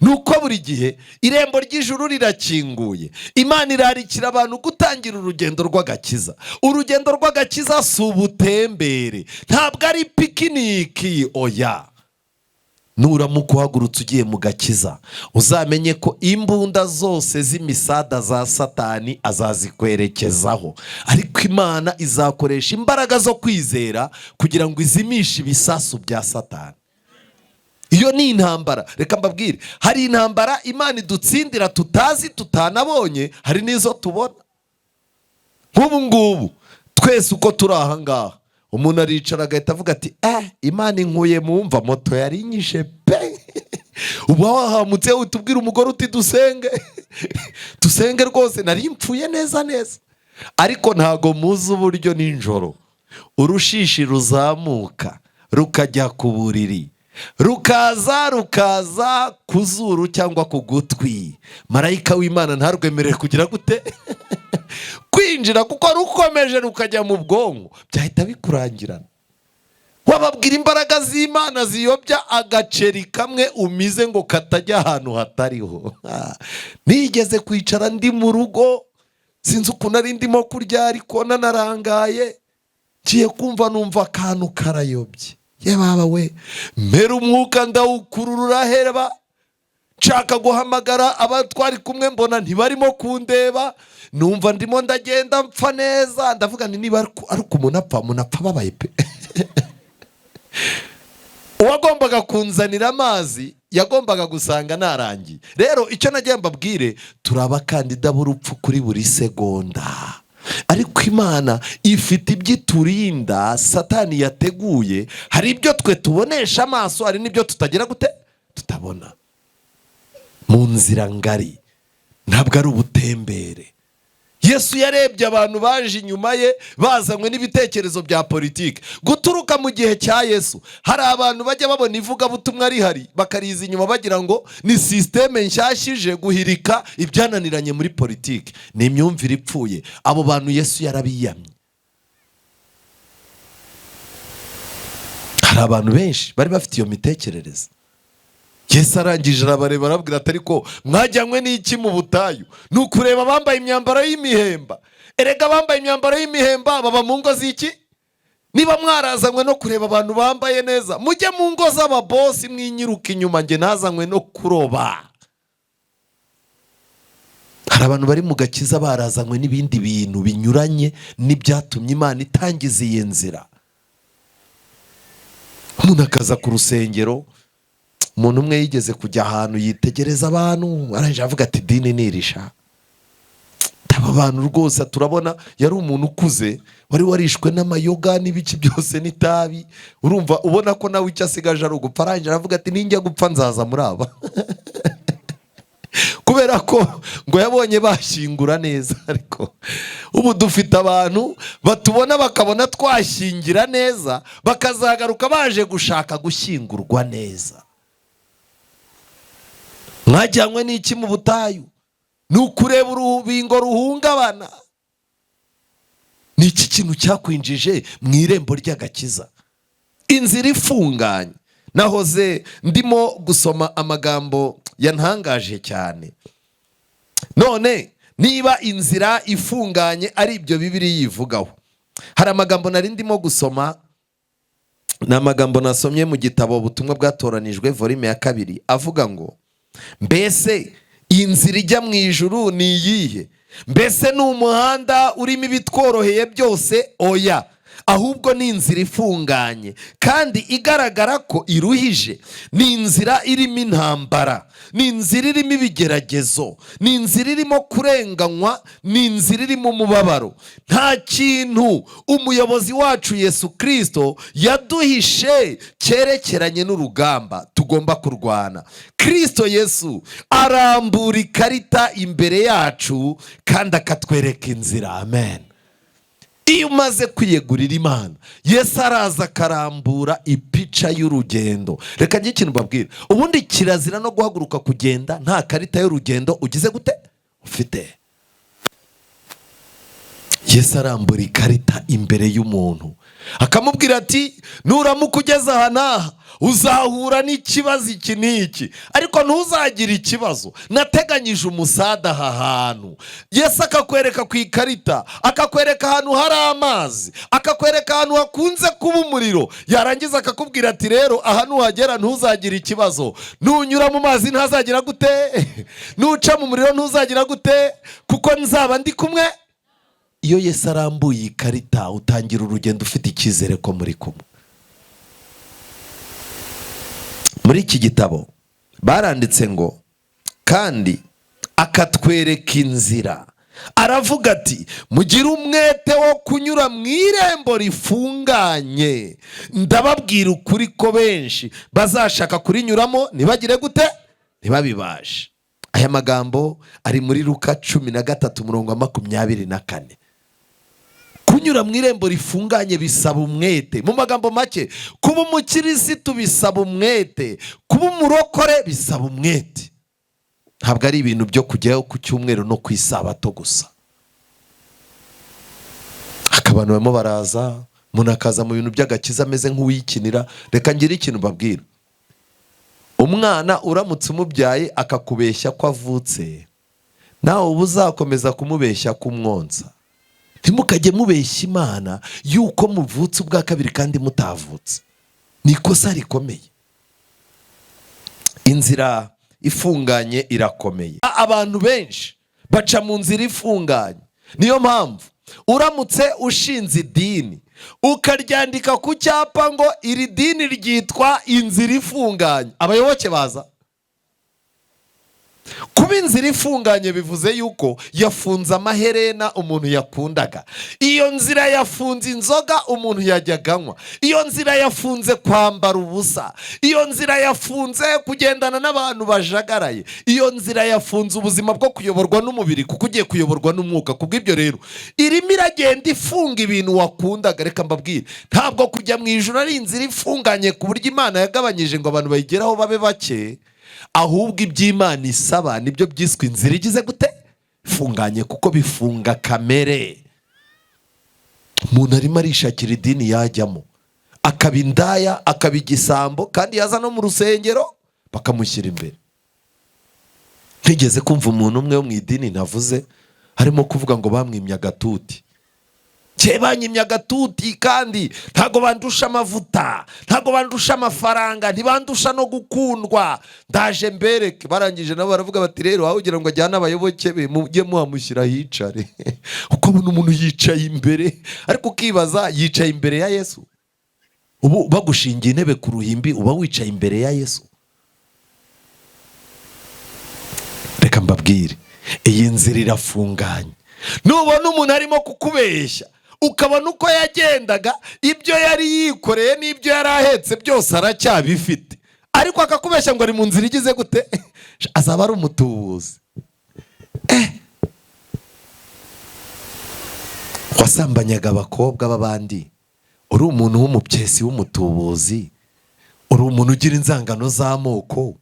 Nuko buri gihe irembo ry'ijuru rirakinguye. Imana irarikira abantu gutangira urugendo rw'agakiza. Urugendo rw'agakiza si ubutembere, ntabwo ari pikiniki, oya. Nuramuka uhagurutse ugiye mu gakiza, uzamenye ko imbunda zose z'imisada za Satani azazikwerekezaho, ariko Imana izakoresha imbaraga zo kwizera kugira ngo izimishe ibisasu bya Satani. Iyo ni intambara. Reka mbabwire, hari intambara Imana idutsindira tutazi, tutanabonye, hari n'izo tubona. Nk'ubu ngubu twese uko turi aha ngaha, umuntu aricara agahita avuga ati Imana inkuye mu mva, moto yari inyishe pe. Uba wahamutse utubwira umugore uti dusenge dusenge rwose, nari mpfuye neza neza. Ariko ntago muzi uburyo nijoro urushishi ruzamuka rukajya ku buriri, rukaza ku zuru cyangwa ku gutwi, marayika w'Imana ntarwemerere kugira gute kwinjira, kuko rukomeje rukajya mu bwonko byahita bikurangirana. Wababwira imbaraga z'Imana ziyobya agaceri kamwe umize ngo katajya ahantu hatariho. Nigeze kwicara ndi mu rugo, sinzi ukuntu ari ndimo kurya ariko nanarangaye, ngiye kumva numva akantu karayobye. Ye baba we, mbere umwuka ndawukurura heba, nshaka guhamagara abatwari kumwe mbona ntibarimo kundeba, numva ndimo ndagenda mpfa neza, ndavuga ni niba ari umuntu apfa babaye pe. Uwagombaga kunzanira amazi yagombaga gusanga narangiye. Rero icyo nagiye mbabwire, turabakandida b'urupfu kuri buri segonda, ariko Imana ifite ibyo iturinda Satani yateguye. Hari ibyo twe tubonesha amaso, hari n'ibyo tutagira gute tutabona. Mu nzira ngari, ntabwo ari ubutembere. Yesu yarebye abantu baje inyuma ye bazanywe n'ibitekerezo bya politiki. Guturuka mu gihe cya Yesu hari abantu bajya babona ivugabutumwa rihari bakariza inyuma bagira ngo ni systeme nshyashije guhirika ibyananiranye muri politiki. Ni imyumvire ipfuye. Abo bantu Yesu yarabiyamye. Hari abantu benshi bari bafite iyo mitekerereze. Yesu arangije arabareba arabwira ati ariko mwajyanywe n'iki mu butayu? Ni ukureba bambaye imyambaro y'imihemba. Erega bambaye imyambaro y'imihemba baba mu ngo z'iki? Niba mwarazanywe no kureba abantu bambaye neza, mujye mu ngo z'ababosi mwinyiruka inyuma, nge nazanywe no kuroba. Hari abantu bari mu gakiza barazanywe n'ibindi bintu binyuranye n'ibyatumye Imana itangiza iyi nzira. Umuntu akaza ku rusengero, umuntu umwe yigeze kujya ahantu yitegereza abantu, arangije avuga ati dini nirisha. Aba bantu rwose turabona yari umuntu ukuze wari warishwe n'amayoga n'ibiki byose n'itabi, urumva ubona ko nawe icyo asigaje ari ugupfa. Arangije aravuga ati ninjya gupfa nzaza muri aba. Kubera ko ngo yabonye bashyingura neza. Ariko ubu dufite abantu batubona bakabona twashyingira neza, bakazagaruka baje gushaka gushyingurwa neza. Mwajyanywe n'iki mu butayu? Ni ukureba urubingo ruhungabana. Ni iki kintu cyakwinjije mu irembo ry'agakiza? Inzira ifunganye. Nahoze ndimo gusoma amagambo yantangaje cyane. None niba inzira ifunganye ari ibyo Bibiliya yivugaho, hari amagambo nari ndimo gusoma, ni amagambo nasomye mu gitabo Ubutumwa Bwatoranijwe volume ya 2, avuga ngo mbese inzira ijya mu ijuru ni iyihe? Mbese ni umuhanda urimo ibitworoheye byose? Oya, ahubwo ni inzira ifunganye kandi igaragara ko iruhije. Ni inzira irimo intambara, ni inzira irimo ibigeragezo, ni inzira irimo kurenganywa, ni inzira irimo umubabaro. Nta kintu umuyobozi wacu Yesu Kristo yaduhishe cyerekeranye n'urugamba tugomba kurwana. Kristo Yesu arambura ikarita imbere yacu kandi akatwereka inzira. Amen. Iyo umaze kwiyegurira Imana, Yesu araza akarambura ipica y'urugendo. Reka njye ikintu mbabwira, ubundi kirazira no guhaguruka kugenda nta karita y'urugendo ugize gute ufite. Yesu arambura ikarita imbere y'umuntu akamubwira ati nuramuka ugeze aha n'aha uzahura n'ikibazo iki n'iki, ariko ntuzagire ikibazo, nateganyije umusada aha hantu. Yesu akakwereka ku ikarita, akakwereka ahantu hari amazi, akakwereka ahantu hakunze kuba umuriro, yarangiza akakubwira ati rero aha nuhagera ntuzagire ikibazo, nunyura mu mazi ntazagira gute, nuca mu muriro ntuzagira gute, kuko nzaba ndi kumwe. Iyo Yesu arambuye ikarita utangira urugendo ufite icyizere ko muri kumwe. Muri iki gitabo baranditse ngo kandi akatwereka inzira. Aravuga ati mugire umwete wo kunyura mu irembo rifunganye. Ndababwira ukuri ko benshi bazashaka kurinyuramo ntibagire gute, ntibabibashe. Aya magambo ari muri Luka 13:24. kunyura mu irembo rifunganye bisaba umwete. Mu magambo make, kuba umukirisitu bisaba umwete, kuba umurokore bisaba umwete. Ntabwo ari ibintu byo kujyayo ku cyumweru no ku isabato gusa. Abantu barimo baraza, umuntu akaza mu bintu by'agakiza ameze nk'uwikinira. Reka ngire ikintu mbabwira. Umwana uramutse umubyaye akakubeshya ko avutse, nawe uba uzakomeza kumubeshya kumwonsa. Ntimukajye mubeshya Imana yuko muvutse ubwa kabiri kandi mutavutse. Ni ikosa rikomeye. Inzira ifunganye irakomeye. Abantu benshi baca mu nzira ifunganye. Niyo mpamvu uramutse ushinze idini ukaryandika ku cyapa ngo iri dini ryitwa inzira ifunganye, abayoboke baza. Kuba inzira ifunganye bivuze yuko yafunze amaherena umuntu yakundaga. Iyo nzira yafunze inzoga umuntu yajyaga anywa. Iyo nzira yafunze kwambara ubusa. Iyo nzira yafunze kugendana n'abantu bajagaraye. Iyo nzira yafunze ubuzima bwo kuyoborwa n'umubiri kuko ugiye kuyoborwa n'umwuka. Kubw'ibyo rero irimo iragenda ifunga ibintu wakundaga. Reka mbabwire, ntabwo kujya mu ijuru ari inzira ifunganye ku buryo Imana yagabanyije ngo abantu bayigeraho babe bake. Ahubwo iby'Imana isaba nibyo byiswe inzira igize gute? Ifunganye, kuko bifunga kamere. Umuntu arimo arishakira idini yajyamo, akaba indaya, akaba igisambo, kandi yaza no mu rusengero bakamushyira imbere. Ntigeze kumva umuntu umwe wo mu idini navuze harimo kuvuga ngo bamwimye agatuti. Banyimye agatuti kandi ntago bandusha amavuta, ntago bandusha amafaranga, ntibandusha no gukundwa. Ndaje mbereke. Barangije nabo baravuga bati rero aho ugira ngo ajyane abayoboke be mujye muhamushyira hicare. Uko abona umuntu yicaye imbere, ariko ukibaza yicaye imbere ya Yesu. Ubu bagushingiye intebe ku ruhimbi uba wicaye imbere ya Yesu. Reka mbabwire, iyi nzira irafunganye. Nubona umuntu arimo kukubeshya ukabona uko yagendaga, ibyo yari yikoreye n'ibyo yari ahetse byose aracyabifite, ariko akakubeshya ngo ari mu nzira igize gute? Azaba ari umutubuzi. Wasambanyaga abakobwa b'abandi, uri umuntu w'umupyesi w'umutubuzi, uri umuntu ugira inzangano z'amoko,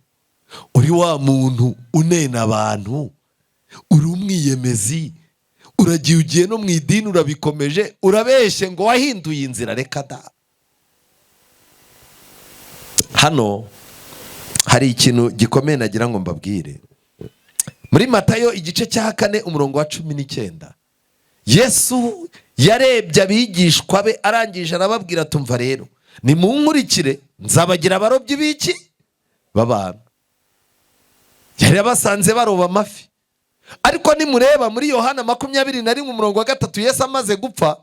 uri wa muntu unena abantu, uri umwiyemezi, uragiye ugiye no mu idini urabikomeje, urabeshye ngo wahinduye inzira. Reka da. Hano hari ikintu gikomeye nagira ngo mbabwire. Muri Matayo igice cya 4 umurongo wa 19, Yesu yarebye abigishwa be arangije arababwira, tumva rero nimunkurikire nzabagira abarobyi b'iki? B'abantu. Yari abasanze baroba amafi. Ariko nimureba muri Yohana 21 umurongo wa 3, Yesu amaze gupfa,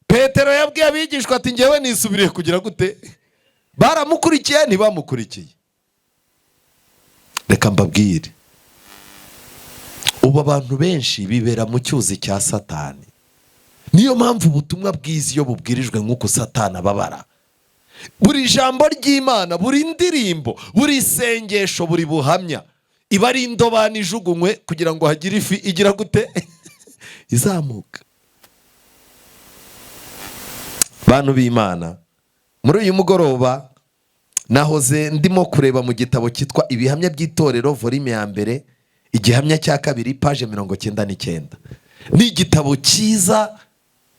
Petero yabwiye abigishwa ati ngewe nisubiriye kugira gute? Baramukurikiye ntibamukurikiye. Reka mbabwire, ubu abantu benshi bibera mu cyuzi cya Satani. Niyo mpamvu ubutumwa bwiza iyo bubwirijwe nk'uko Satani ababara. Buri jambo ry'Imana, buri ndirimbo, buri sengesho, buri buhamya iba ari indobani ijugunywe kugira ngo hagire ifi igira gute? Izamuka. Bantu b'Imana, muri uyu mugoroba nahoze ndimo kureba mu gitabo cyitwa Ibihamya by'Itorero volume ya mbere, igihamya cya 2 page 99. Ni igitabo cyiza,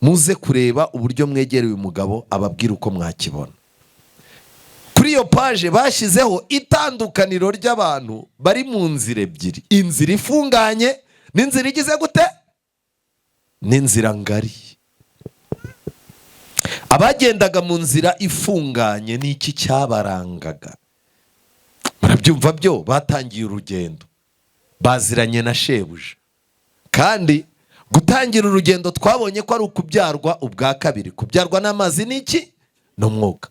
muze kureba uburyo mwegereye umugabo ababwira uko mwakibona. Kuri iyo page bashyizeho itandukaniro ry'abantu bari mu nzira ebyiri, inzira ifunganye n'inzira igize gute? N'inzira ngari. Abagendaga mu nzira ifunganye n'iki cyabarangaga? Murabyumva byo, batangiye urugendo, baziranye na shebuja, kandi gutangira urugendo twabonye ko ari ukubyarwa ubwa kabiri. Kubyarwa n'amazi n'iki? N'umwuka.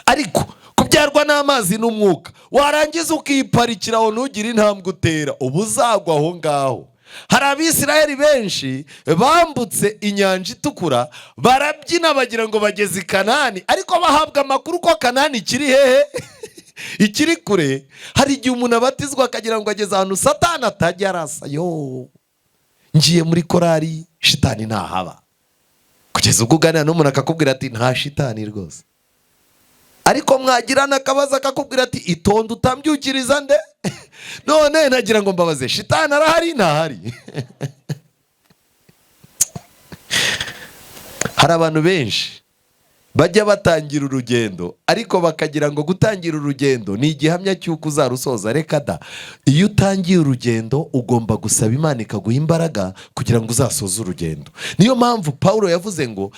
Ariko kubyarwa n'amazi n'umwuka warangiza ukiparikira aho ntugire intambwe utera, ubu uzagwa aho ngaho. Hari Abisirayeli benshi bambutse inyanja itukura, barabyina bagira ngo bageze i Kanani, ariko bahabwa amakuru ko Kanani kiri hehe? Ikiri kure. Hari igihe umuntu abatizwa akagira ngo ageze ahantu Satani atajya arasa. Yo, ngiye muri korari shitani ntahaba. kugeza ubwo uganira n'umuntu akakubwira ati nta shitani rwose, ariko mwagirana akabazo akakubwira ati itonde utambyukiriza nde none nagira ngo mbabaze shitani arahari ntahari? hari abantu benshi bajya batangira urugendo ariko bakagira ngo gutangira urugendo ni igihamya cy'uko uzarusoza. Reka da, iyo utangiye urugendo ugomba gusaba Imana ikaguha imbaraga kugira ngo uzasoze urugendo. Niyo mpamvu Pawulo yavuze ngo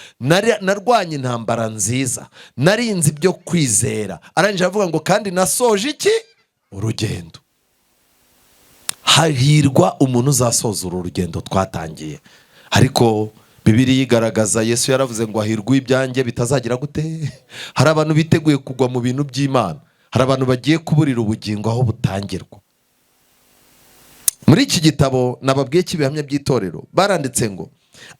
narwanye intambara nziza, narinze ibyo kwizera, arangije avuga ngo kandi nasoje iki? Urugendo. Hahirwa umuntu uzasoza uru rugendo twatangiye. Ariko Bibiliya igaragaza Yesu yaravuze ngo ahirwa ibyanjye bitazagira gute. Hari abantu biteguye kugwa mu bintu by'Imana, hari abantu bagiye kuburira ubugingo aho butangirwa. Muri iki gitabo nababwiye cy'ibihamya by'itorero baranditse ngo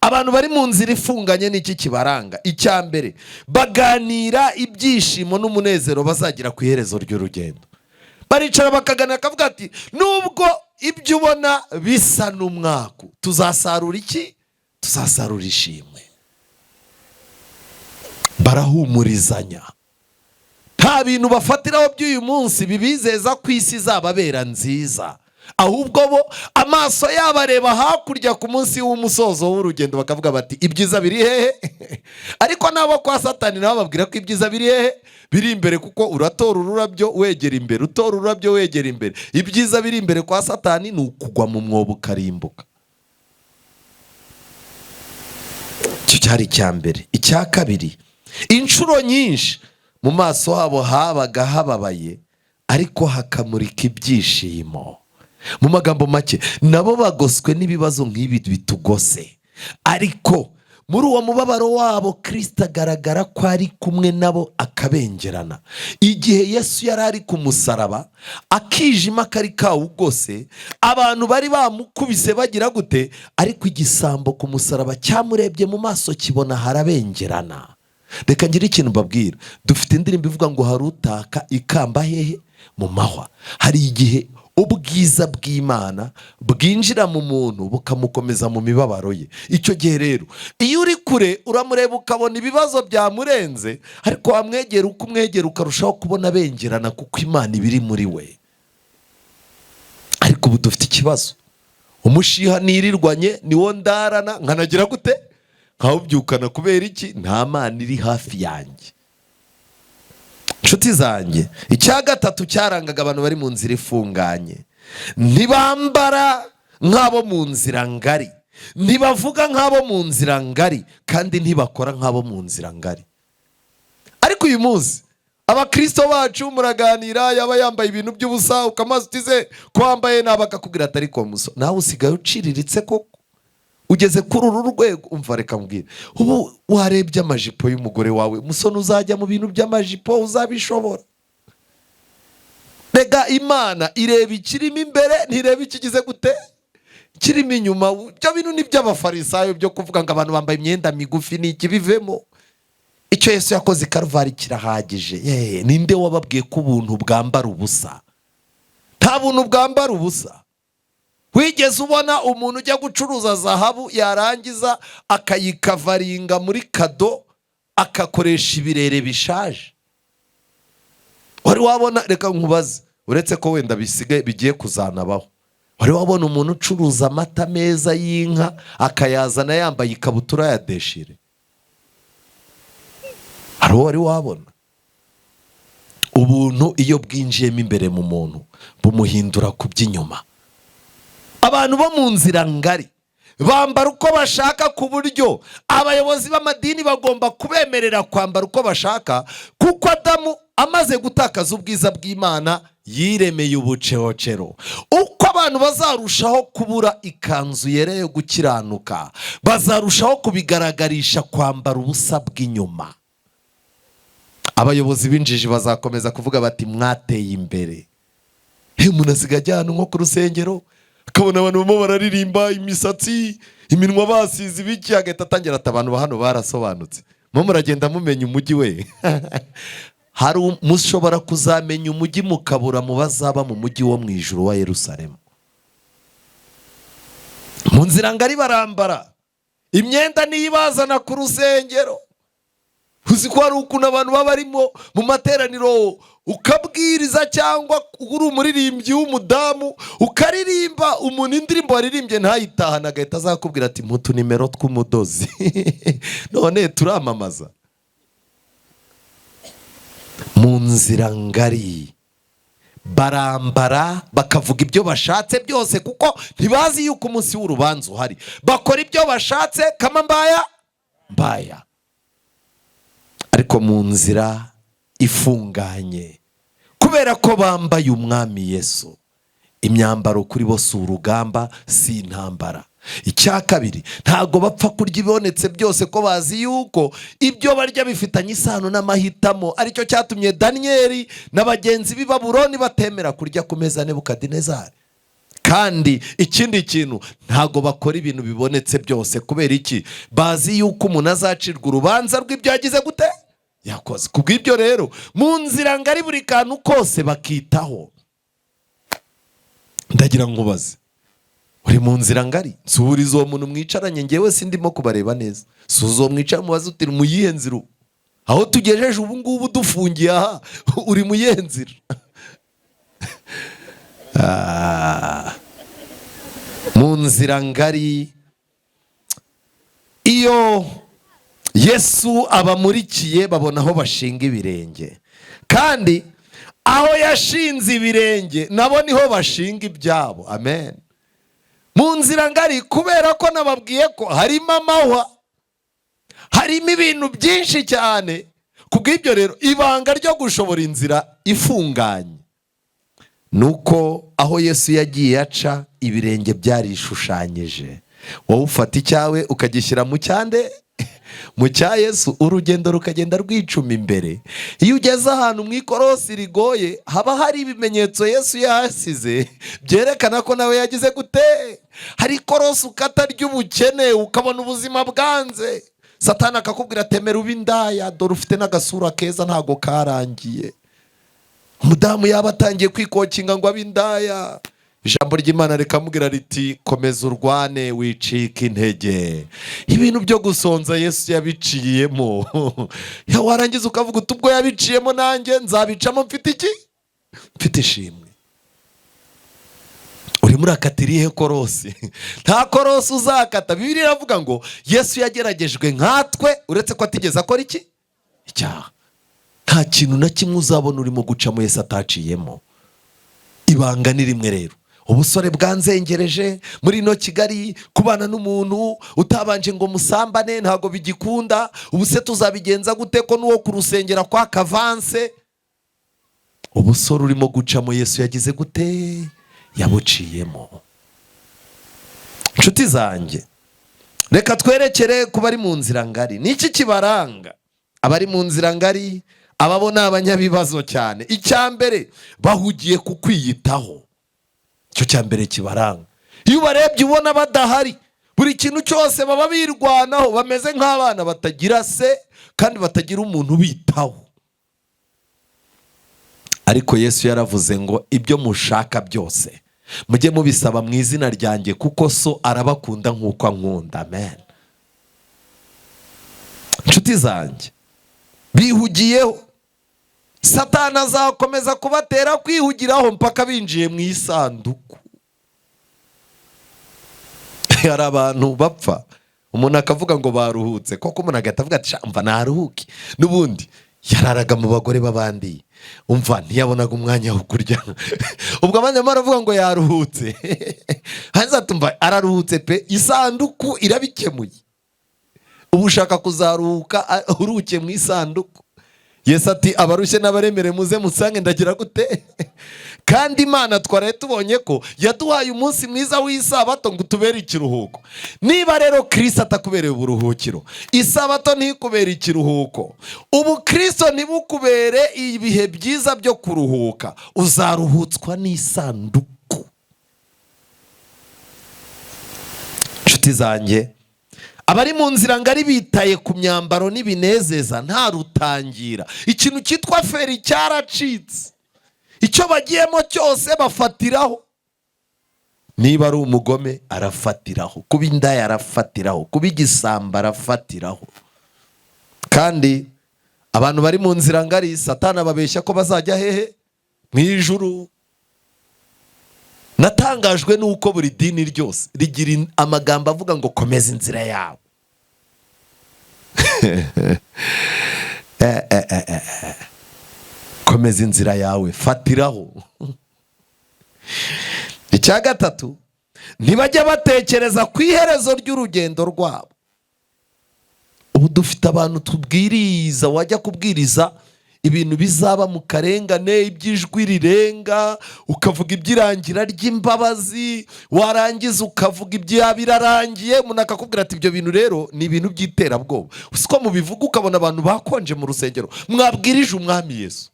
abantu bari mu nzira ifunganye n'iki kibaranga. Icya mbere, baganira ibyishimo n'umunezero bazagira ku iherezo ry'urugendo. Baricara bakaganira akavuga ati nubwo ibyo ubona bisa n'umwaku, tuzasarura iki? Tuzasarura ishimwe. Barahumurizanya, nta bintu bafatiraho by'uyu munsi bibizeza ko isi izababera nziza, ahubwo bo amaso yabo areba hakurya ku munsi w'umusozo w'urugendo, bakavuga bati ibyiza biri hehe? Ariko nabo kwa Satani nabo babwira ko ibyiza biri hehe? Biri imbere, kuko uratora ururabyo wegera imbere, utora ururabyo wegera imbere. Ibyiza biri imbere kwa Satani ni ukugwa mu mwobo ukarimbuka. Icyo cyari icya mbere. Icya kabiri, inshuro nyinshi mu maso habo habaga hababaye ariko hakamurika ibyishimo. Mu magambo make, nabo bagoswe n'ibibazo nk'ibi bitugose, ariko muri uwo mubabaro wabo Kristo agaragara ko ari kumwe nabo akabengerana. Igihe Yesu yari ari ku musaraba, akijima kari kawugose, abantu bari bamukubise bagira gute, ariko igisambo ku musaraba cyamurebye mu maso kibona harabengerana. Reka ngire ikintu mbabwira, dufite indirimbo ivuga ngo harutaka ikamba hehe? Mu mahwa. Hari igihe ubwiza bw'Imana bwinjira mu muntu bukamukomeza mu mibabaro ye. Icyo gihe rero iyo uri kure uramureba ukabona ibibazo byamurenze, ariko wamwegera, uko umwegera ukarushaho kubona bengerana, kuko Imana ibiri muri we. Ariko ubu dufite ikibazo, umushiha nirirwanye niwo ndarana nkanagira gute, nkawubyukana. Kubera iki? nta Mana iri hafi yanjye. Nshuti zanjye, icya gatatu cyarangaga abantu bari mu nzira ifunganye, ntibambara nk'abo mu nzira ngari, ntibavuga nk'abo mu nzira ngari, kandi ntibakora nk'abo mu nzira ngari. Ariko uyu munsi abakristo bacu muraganira, yaba yambaye ibintu by'ubusa ukamaze utize ko wambaye nabi, akakubwira ati ariko muso nawe usigaye uciriritse koko, ugeze kuri uru rwego. Umva reka mbwira, ubu warebye amajipo y'umugore wawe, musoni uzajya mu bintu by'amajipo uzabishobora? Rega Imana ireba ikirimo imbere, ntireba ikigize gute, kirimo inyuma. Ibyo bintu ni by'abafarisayo byo kuvuga ngo abantu bambaye imyenda migufi ni iki, bivemo. Icyo Yesu yakoze i Karuvali kirahagije. Ninde wababwiye ko ubuntu bwambara ubusa? Nta buntu bwambara ubusa. Wigeze ubona umuntu ujya gucuruza zahabu yarangiza akayikavaringa muri kado akakoresha ibirere bishaje? Wari wabona, reka nkubaze, uretse ko wenda bisigaye bigiye kuzanabaho, wari wabona umuntu ucuruza amata meza y'inka akayazana yambaye ikabutura ya deshire? Hari uwo wari wabona? Ubuntu iyo bwinjiyemo imbere mu muntu bumuhindura ku by'inyuma. Abantu bo mu nzira ngari bambara uko bashaka, ku buryo abayobozi b'amadini bagomba kubemerera kwambara uko bashaka, kuko Adamu amaze gutakaza ubwiza bw'Imana yiremeye ubuceocero. Uko abantu bazarushaho kubura ikanzu yera yo gukiranuka, bazarushaho kubigaragarisha kwambara ubusa bw'inyuma. Abayobozi b'injiji bazakomeza kuvuga bati mwateye imbere. Umuntu asigaye ajyana nko ku rusengero akabona abantu barimo bararirimba, imisatsi, iminwa basize ibiki, agahita atangira ati abantu ba hano barasobanutse. Muragenda mumenya umujyi we. Hari mushobora kuzamenya umujyi mukabura mu bazaba mu mujyi wo mu ijuru wa Yerusalemu. Mu nzira ngari barambara imyenda niyo ibazana ku rusengero. Uzi ko hari ukuntu abantu baba barimo mu materaniro ukabwiriza, cyangwa uri umuririmbyi w'umudamu ukaririmba umuntu indirimbo waririmbye ntayitahane, agahita azakubwira ati mputu nimero tw'umudozi. None turamamaza. Mu nzira ngari barambara bakavuga ibyo bashatse byose, kuko ntibazi yuko umunsi w'urubanza uhari. Bakora ibyo bashatse kama mbaya. Ariko mu nzira ifunganye, kubera ko bambaye umwami Yesu, imyambaro kuri bo si urugamba, si intambara. Icya kabiri, ntago bapfa kurya ibonetse byose, ko bazi yuko ibyo barya bifitanye isano n'amahitamo. Aricyo cyatumye Daniyeli na bagenzi b'i Babuloni batemera kurya ku meza Nebukadinezari. Kandi ikindi kintu, ntago bakora ibintu bibonetse byose. Kubera iki? Bazi yuko umuntu azacirwa urubanza rw'ibyo yagize gute yakoze. Kubw'ibyo rero mu nzira ngari buri kantu kose bakitaho. Ndagira nkubaze, uri mu nzira ngari? Suhuriza uwo muntu mwicaranye, ngewe sindimo kubareba neza. Suza uwo mwicara mubaze uti mu yihe nzira? Aho tugejeje ubu ngubu dufungiye aha, uri mu yihe nzira? Mu nzira ngari, iyo Yesu abamurikiye babona aho bashinga ibirenge, kandi aho yashinze ibirenge nabo niho bashinga ibyabo. Amen. Mu nzira ngari, kubera ko nababwiye ko harimo amahwa, harimo ibintu byinshi cyane. Kubw'ibyo rero ibanga ryo gushobora inzira ifunganye nuko aho Yesu yagiye aca ibirenge byarishushanyije. Wowe ufata icyawe ukagishyira mu cyande, mu cya Yesu, urugendo rukagenda rwicuma imbere. Iyo ugeze ahantu mu ikorosi rigoye, haba hari ibimenyetso Yesu yahasize byerekana ko nawe yagize gute. Hari ikorosi ukata ry'ubukene, ukabona ubuzima bwanze, Satani akakubwira temera ube indaya, dore ufite n'agasura keza ntago karangiye. Umudamu yaba atangiye kwikokinga ngo abe indaya, ijambo ry'Imana rikamubwira riti komeza urwane wicika intege. Ibintu byo gusonza Yesu yabiciyemo. Warangiza ukavuga uti ubwo yabiciyemo nanjye nzabicamo mfite iki? Mfite ishimwe. Urimo urakatira ihe korosi? Nta korosi uzakata. Bibiliya iravuga ngo Yesu yageragejwe nkatwe, uretse ko atigeze akora iki? Icyaha. Nta kintu na kimwe uzabona urimo gucamo Yesu ataciyemo. Ibanga ni rimwe rero. Ubusore bwanzengereje muri no Kigali, kubana n'umuntu utabanje ngo musambane ntago bigikunda. Ubuse tuzabigenza gute ko nuwo ku rusengera kwa kavanse? Ubusore urimo gucamo Yesu yagize gute? Yabuciyemo. Nshuti zanjye, reka twerekere ku bari mu nzira ngari. Niki kibaranga abari mu nzira ngari? Ababona abanyabibazo cyane. Icyambere, bahugiye ku kwiyitaho. Cyo cyambere kibaranga. Iyo barebye ubona badahari, buri kintu cyose baba birwanaho, bameze nk'abana batagira se kandi batagira umuntu bitaho. Ariko Yesu yaravuze ngo ibyo mushaka byose mujye mubisaba mu izina ryanjye, kuko so arabakunda nk'uko ankunda. Amen. Nshuti zanjye, bihugiyeho. Satani azakomeza kubatera kwihugiraho mpaka binjiye mu isanduku. Hari abantu bapfa, umuntu akavuga ngo baruhutse, koko umuntu agahita avuga ati mva naruhuke. N'ubundi yararaga mu bagore babandi, umva ntiyabonaga umwanya wo kurya. Ubwo abandi baravuga ngo yaruhutse. Hanza tumva araruhutse pe, isanduku irabikemuye. Ubu ushaka kuzaruhuka uruhuke mu isanduku. Yesu ati abarushye n'abaremere muze musange ndagira gute. Kandi Imana twaraye tubonye ko yaduhaye umunsi mwiza w'isabato ngo tubere ikiruhuko. Niba rero Kristo atakubereye uburuhukiro, isabato ntikubere ikiruhuko, ubu Kristo ntibukubere ibihe byiza byo kuruhuka, uzaruhutswa n'isanduku. Nshuti zanjye, abari mu nzira ngari bitaye ku myambaro n'ibinezeza nta rutangira. Ikintu cyitwa feri cyaracitse. Icyo bagiyemo cyose bafatiraho. niba ari umugome arafatiraho, kuba indaya arafatiraho, kuba igisamba arafatiraho. Kandi abantu bari mu nzira ngari Satani ababeshya ko bazajya hehe? Mu ijuru. Natangajwe nuko buri dini ryose rigira amagambo avuga ngo komeza inzira yawe. Komeza inzira yawe, fatiraho. Icya gatatu, ntibajya batekereza ku iherezo ry'urugendo rwabo. Ubu dufite abantu tubwiriza, wajya kubwiriza ibintu bizaba mu karengane, iby'ijwi rirenga, ukavuga iby'irangira ry'imbabazi, warangiza ukavuga iby'abirarangiye, umuntu akakubwira ati ibyo bintu rero ni ibintu by'iterabwoba. Usiko mubivuga ukabona abantu bakonje mu rusengero, mwabwirije umwami Yesu.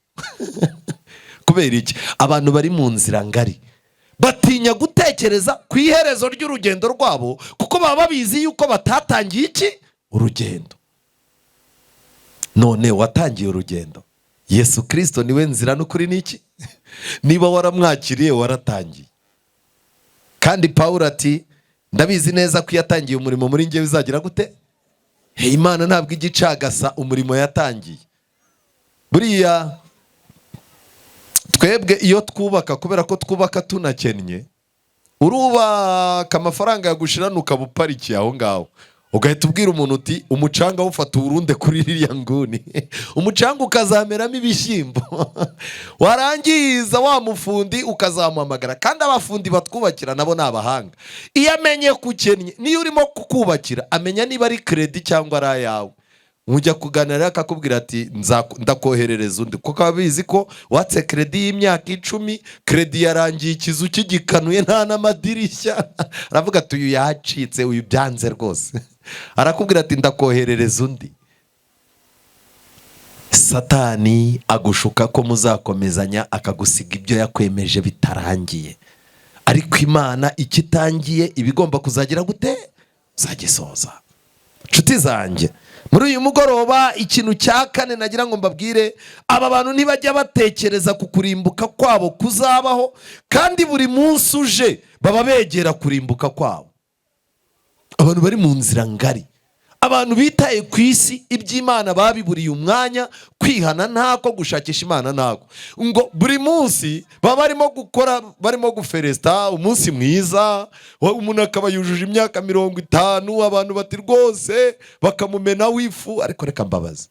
Kubera iki? Abantu bari mu nzira ngari batinya gutekereza ku iherezo ry'urugendo rwabo, kuko baba babizi yuko batatangiye iki? Urugendo. None watangiye urugendo. Yesu Kristo niwe nzira n'ukuri n'iki? Niba waramwakiriye waratangiye. Kandi Pawulo ati ndabizi neza ko yatangiye umurimo muri njye bizagira gute? Imana ntabwo igicagasa umurimo yatangiye. Buriya twebwe iyo twubaka, kubera ko twubaka tunakennye, urubaka amafaranga yagushirana ukaba uparikiye aho ngaho, ugahita ubwira umuntu uti umucanga ufata urunde kuri ririya nguni, umucanga ukazameramo ibishyimbo. Warangiza wa mufundi ukazamuhamagara. Kandi abafundi batwubakira nabo ni abahanga. Iyo amenye ko ukennye, niyo urimo kukubakira amenya niba ari kredi cyangwa ari ayawe. Mujya kuganira akakubwira ati ndakoherereza undi, kuko abizi ko watse kredi y'imyaka 10, kredi yarangiye ikizu kigikanuye nta n'amadirishya. Aravuga ati uyu yacitse, uyu byanze rwose. Arakubwira ati ndakoherereza undi. Satani agushuka ko muzakomezanya, akagusiga ibyo yakwemeje bitarangiye. Ariko Imana ikitangiye ibigomba kuzagira gute? Uzagisoza. Nshuti zanjye, muri uyu mugoroba ikintu cya kane nagira ngo mbabwire, aba bantu ntibajya batekereza ku kurimbuka kwabo kuzabaho, kandi buri munsi uje baba begera kurimbuka kwabo. Abantu bari mu nzira ngari, abantu bitaye ku isi iby'Imana babiburiye umwanya, kwihana ntako, gushakisha Imana ntako, ngo buri munsi baba barimo gukora, barimo guferesta umunsi mwiza. Umuntu akaba yujuje imyaka 50, abantu bati rwose bakamumena wifu. Ariko reka mbabaza,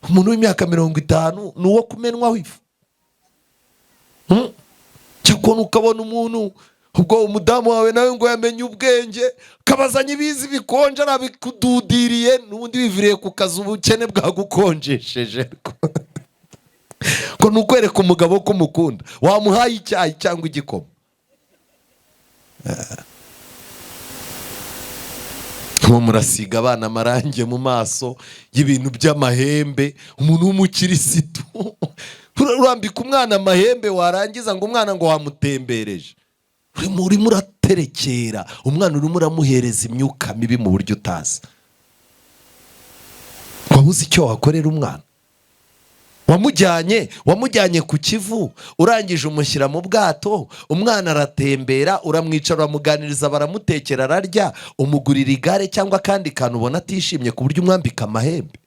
umuntu w'imyaka 50 nuwo kumenwa wifu? Cyakora ukabona umuntu, ubwo umudamu wawe nawe ngo yamenye ubwenge, kabazanye ibizi bikonje arabikududiriye, n'ubundi biviriye ku kazi ubukene bwagukonjesheje. Ko nukwereka umugabo ko umukunda, wamuhaye icyayi cyangwa igikoma. Murasiga abana amarange mu maso y'ibintu by'amahembe, umuntu w'umukirisitu. Urambika umwana amahembe, warangiza ngo umwana ngo wamutembereje. Urimo uraterekera umwana, urimo uramuhereza imyuka mibi mu buryo utazi. Wabuze icyo wakorera umwana. Wamujyanye ku Kivu, urangije umushyira mu bwato, umwana aratembera, uramwicara uramuganiriza, baramutekera ararya, umugurira igare cyangwa kandi kantu ubona atishimye ku buryo umwambika amahembe.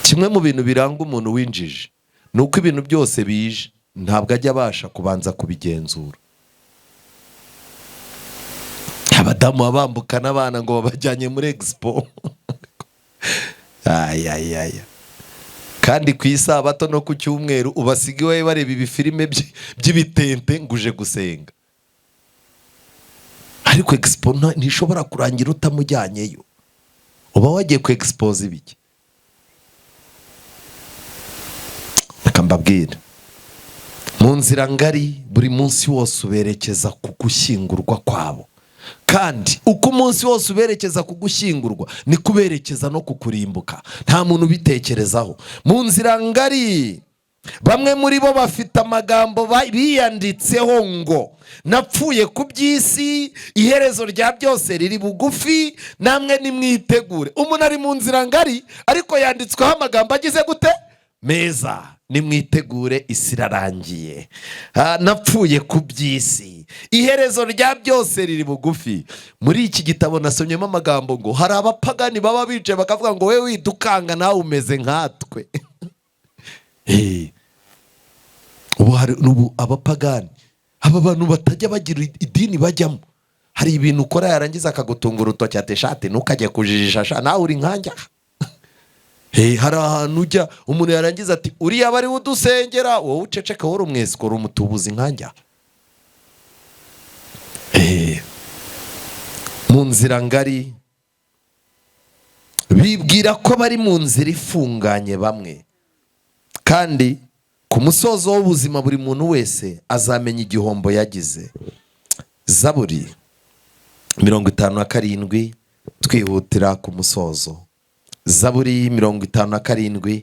Kimwe mu bintu biranga umuntu winjije ni uko ibintu byose bije ntabwo ajya abasha kubanza kubigenzura. Abadamu babambuka n'abana ngo babajyanye muri expo. Kandi ku isabato no ku cyumweru ubasigiwe bareba ibifilime by'ibitente ngo uje gusenga. Ariko expo ntishobora kurangira utamujyanyeyo. Uba wagiye ku expose ibiki? Reka mbabwire, mu nzira ngari buri munsi wose uberekeza ku gushyingurwa kwabo. Kandi uko umunsi wose uberekeza ku gushyingurwa ni kuberekeza no kukurimbuka. Nta muntu ubitekerezaho. Mu nzira ngari bamwe muri bo bafite amagambo biyanditseho ngo napfuye ku by'isi, iherezo rya byose riri bugufi, namwe nimwitegure. Umuntu ari mu nzira ngari ariko yanditsweho amagambo agize gute? meza, nimwitegure isi irarangiye. Napfuye ku by'isi, iherezo rya byose riri bugufi. Muri iki gitabo nasomyemo amagambo ngo hari abapagani baba bicaye bakavuga ngo wewe widukanga nawe umeze nkatwe. Ubu abapagani, aba bantu batajya bagira idini bajyamo, hari ibintu ukora yarangiza akagutunga urutoki ati shati ntukajye kujijisha nawe uri nkanjye. Hari ahantu ujya umuntu yarangiza ati uriya bari udusengera, wowe uceceka wari umwesikora umutubuzi nkanjya. Mu nzira ngari bibwira ko bari mu nzira ifunganye bamwe, kandi ku musozo w'ubuzima buri muntu wese azamenya igihombo yagize. Zaburi 57, twihutira ku musozo. Zaburi 57,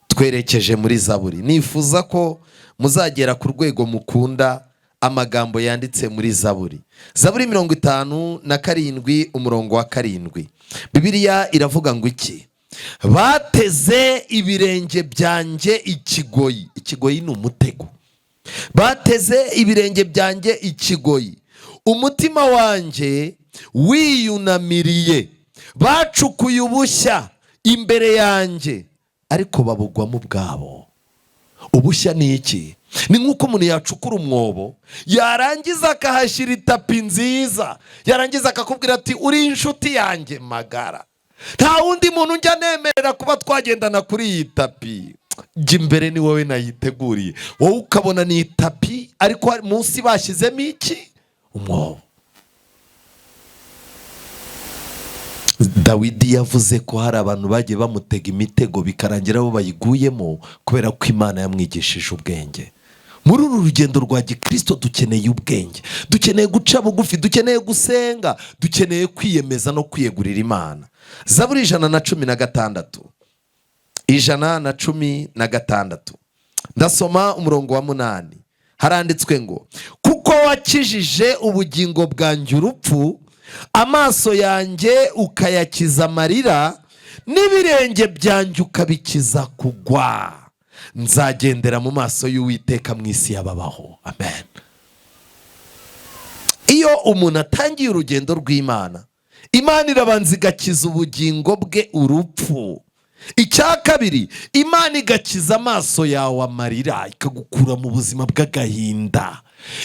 twerekeje muri Zaburi. Nifuza ko muzagera ku rwego mukunda amagambo yanditse muri Zaburi. Zaburi 57 umurongo wa 7. Bibiliya iravuga ngo iki? Bateze ibirenge byanjye ikigoyi. Ikigoyi ni umutego. Bateze ibirenge byanjye ikigoyi, umutima wanjye wiyunamiriye. Bacukuye ubushya imbere yanjye, ariko babugwamo ubwabo. Ubushya ni iki? Ni nk'uko umuntu yacukura umwobo, yarangiza akahashyira itapi nziza, yarangiza akakubwira ati uri inshuti yanjye magara, nta wundi muntu njya nemerera kuba twagendana kuri iyi tapi. Jya imbere, ni wowe nayiteguriye. Wowe ukabona ni itapi, ariko munsi bashyizemo iki? Umwobo. Dawidi yavuze ko hari abantu bagiye bamutega imitego bikarangira bo bayiguyemo kubera ko Imana yamwigishije ubwenge. Muri uru rugendo rwa gikristo dukeneye ubwenge, dukeneye guca bugufi, dukeneye gusenga, dukeneye kwiyemeza no kwiyegurira Imana. Zaburi 116, 116, ndasoma umurongo wa 8. Haranditswe ngo kuko wakijije ubugingo bwanjye urupfu, amaso yanjye ukayakiza amarira, n'ibirenge byanjye ukabikiza kugwa. Nzagendera mu maso y'Uwiteka mu isi y'ababaho. Amen. Iyo umuntu atangiye urugendo rw'Imana, Imana irabanza igakiza ubugingo bwe urupfu. Icya kabiri, Imana igakiza amaso yawe amarira, ikagukura mu buzima bw'agahinda.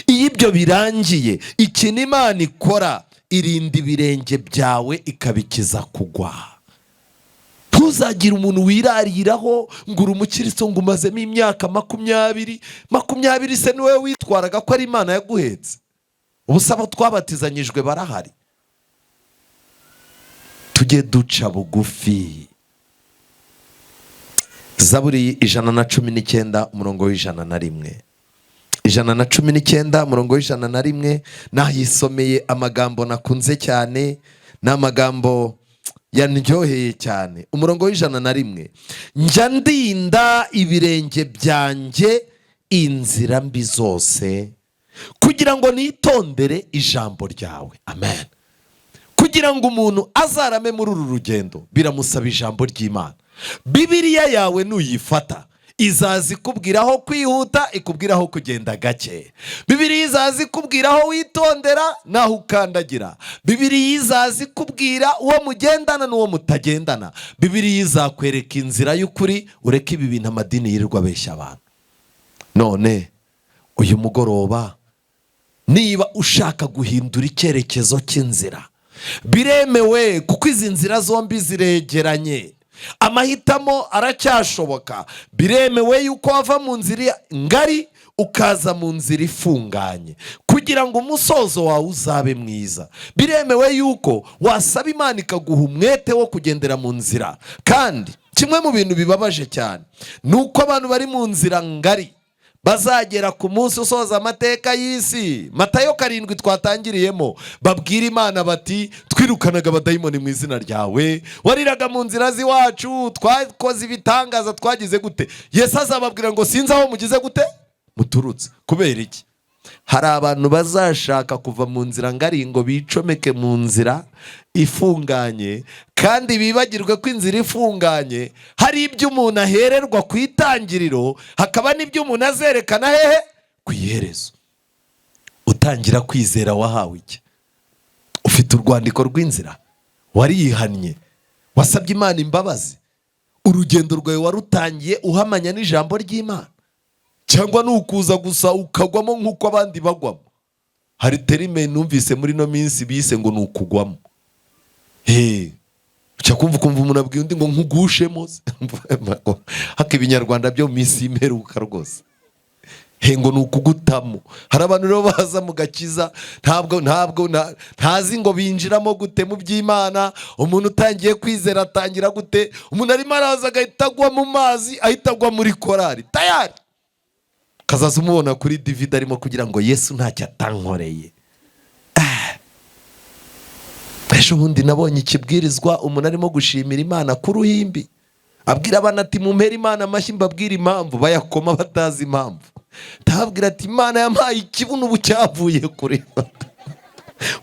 Iyo ibyo birangiye, ikintu Imana ikora, irinda ibirenge byawe ikabikiza kugwa. Ntuzagira umuntu wirariraho ngo uri umukristo ngo umazemo imyaka 20 se niwe witwaraga ko ari Imana yaguhetse. Ubusaba twabatizanyijwe barahari. Tujye duca bugufi. Zaburi 119 umurongo w'101. 119 umurongo w'101 nayisomeye amagambo nakunze cyane, n'amagambo yanryoheye cyane. Umurongo w'101, njya ndinda ibirenge byanjye inzira mbi zose kugira ngo nitondere ijambo ryawe. Amen. Kugira ngo umuntu azarame muri uru rugendo biramusaba ijambo ry'Imana. Bibiliya yawe nuyifata izazi kubwiraho kwihuta, ikubwiraho kugenda gake. Bibiliya izazi kubwiraho witondera naho ukandagira. Bibiliya izazi kubwira uwo mugendana n'uwo mutagendana. Bibiliya izakwereka inzira y'ukuri, ureke ibi bintu amadini yirirwa abeshya abantu. None uyu mugoroba, niba ushaka guhindura icyerekezo cy'inzira, biremewe, kuko izi nzira zombi ziregeranye. Amahitamo aracyashoboka. Biremewe yuko wava mu nzira ngari ukaza mu nzira ifunganye kugira ngo umusozo wawe uzabe mwiza. Biremewe yuko wasaba Imana ikaguha umwete wo kugendera mu nzira. Kandi kimwe mu bintu bibabaje cyane nuko abantu bari mu nzira ngari bazagera ku munsi usoza amateka y'isi, Matayo 7 twatangiriyemo, babwira Imana bati twirukanaga abadayimoni mu izina ryawe, wariraga mu nzira z'iwacu, twakoze ibitangaza, twagize gute. Yesu azababwira ngo sinzi aho mugize gute muturutse. Kubera iki? hari abantu bazashaka kuva mu nzira ngari ngo bicomeke mu nzira ifunganye, kandi bibagirwe ko inzira ifunganye hari ibyo umuntu ahererwa ku itangiriro, hakaba n'ibyo umuntu azerekana hehe ku iherezo. Utangira kwizera wahawe iki? Ufite urwandiko rw'inzira? Warihannye? Wasabye Imana imbabazi? Urugendo rwawe warutangiye uhamanya n'ijambo ry'Imana, cyangwa nukuza gusa ukagwamo nk'uko abandi bagwamo? Hari terime numvise muri no minsi bise ngo nukugwamo. Ukumva umuntu abwiye undi ngo nkugushemo. Haka ibinyarwanda byo minsi imperuka rwose. Ngo nukugutamo. Hari abantu rero baza mu gakiza ntazi ngo binjiramo gute mu by'Imana. Umuntu utangiye kwizera atangira gute? Umuntu arimo araza agahita agwa mu mazi, ahita agwa muri korari tayari, kazaza umubona kuri David arimo kugira ngo Yesu ntacyo atankoreye. Ejo bundi nabonye ikibwirizwa umuntu arimo gushimira Imana ku ruhimbi, abwira abantu ati mumpere Imana amashyi mbabwira impamvu. Bayakoma batazi impamvu. Ndababwira ati Imana yampaye ikibuno ubu cyavuye kure.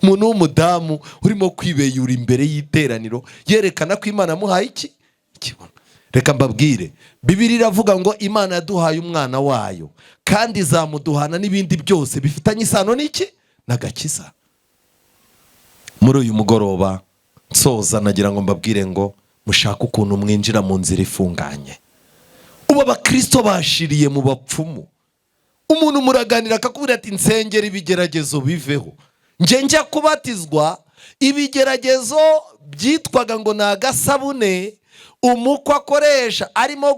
Umuntu w'umudamu urimo kwibeyura imbere y'iteraniro yerekana ko Imana yamuhaye iki ikibuno. Reka mbabwire, Bibiliya iravuga ngo Imana yaduhaye umwana wayo, kandi izamuduhana n'ibindi byose bifitanye isano n'iki n'agakiza. Muri uyu mugoroba nsoza nagira ngo mbabwire ngo mushaka ukuntu mwinjira mu nzira ifunganye. Ubu abakristo bashiriye mu bapfumu. Umuntu muraganira akakubwira ati nsengera ibigeragezo biveho. Njya kubatizwa, ibigeragezo byitwaga ngo ni agasabune umukwe akoresha arimo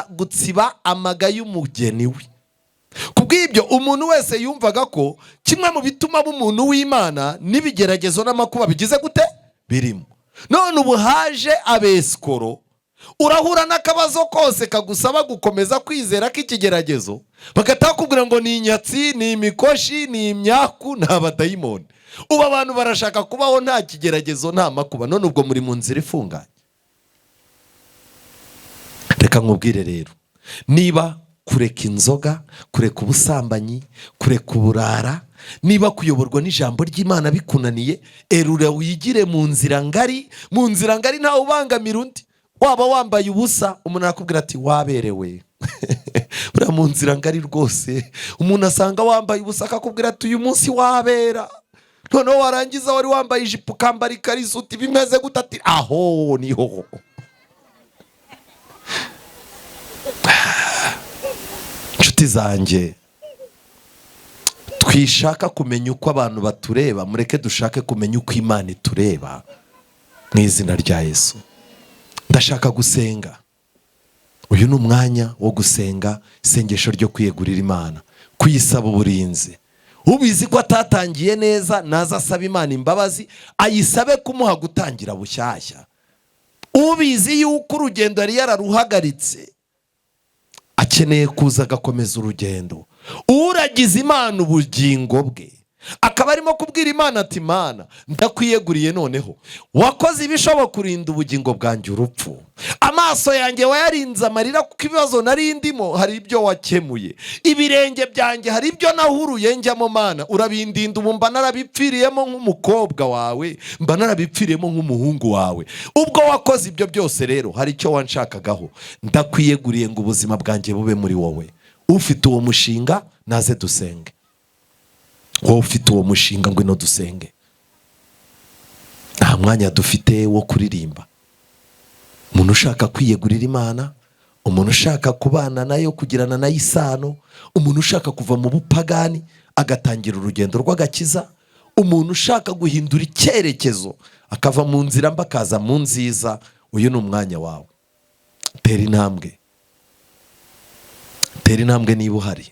gutsiba amaga y'umugeni we. Kubw'ibyo umuntu wese yumvaga ko kimwe mu bituma umuntu w'Imana n'ibigeragezo n'amakuba bigize gute birimo. None ubu haje abesikoro, urahura n'akabazo kose kagusaba gukomeza kwizera ko ikigeragezo, bagataha kubwira ngo ni inyatsi, ni imikoshi, ni imyaku, ni abadayimoni. Ubu abantu barashaka kubaho nta kigeragezo nta makuba. None ubwo muri mu nzira ifunganye. Reka nkubwire rero, niba kureka inzoga, kureka ubusambanyi, kureka uburara, niba kuyoborwa n'ijambo ry'Imana bikunaniye, erura wigire mu nzira ngari. Mu nzira ngari ntawe ubangamira undi. Waba wambaye ubusa, umuntu arakubwira ati waberewe. Buriya mu nzira ngari rwose umuntu asanga wambaye ubusa akakubwira ati uyu munsi wabera. Noneho warangiza wari wambaye ijipo ukambara ikariso uti bimeze gute? Ati aho niho. Inshuti zanjye, twishaka kumenya uko abantu batureba, mureke dushake kumenya uko Imana itureba mu izina rya Yesu. Ndashaka gusenga. Uyu ni umwanya wo gusenga, isengesho ryo kwiyegurira Imana, kuyisaba uburinzi. Ubizi ko atatangiye neza naza asaba Imana imbabazi, ayisabe kumuha gutangira bushyashya. Ubizi yuko urugendo yari yararuhagaritse, akeneye kuza agakomeza urugendo. Uragize Imana ubugingo bwe, akaba arimo kubwira Imana ati Mana ndakwiyeguriye, noneho wakoze ibishoboka kurinda ubugingo bwanjye urupfu. Amaso yanjye wayarinze amarira kuko ibibazo nari ndimo hari ibyo wakemuye. Ibirenge byanjye hari ibyo nahuruye njyamo Mana urabindinda. Ubu mba narabipfiriyemo nk'umukobwa wawe, mba narabipfiriyemo nk'umuhungu wawe. Ubwo wakoze ibyo byose rero hari icyo wanshakagaho. Ndakwiyeguriye ngo ubuzima bwanjye bube muri wowe. Ufite uwo mushinga naze dusenge. Wowe ufite uwo mushinga ngwino dusenge. Nta mwanya dufite wo kuririmba. Umuntu ushaka kwiyegurira Imana, umuntu ushaka kubana nayo, kugirana nayo isano, umuntu ushaka kuva mu bupagani agatangira urugendo rw'agakiza, umuntu ushaka guhindura icyerekezo akava mu nzira mbi akaza mu nziza, uyu ni umwanya wawe. Tera intambwe. Tera intambwe niba uhari.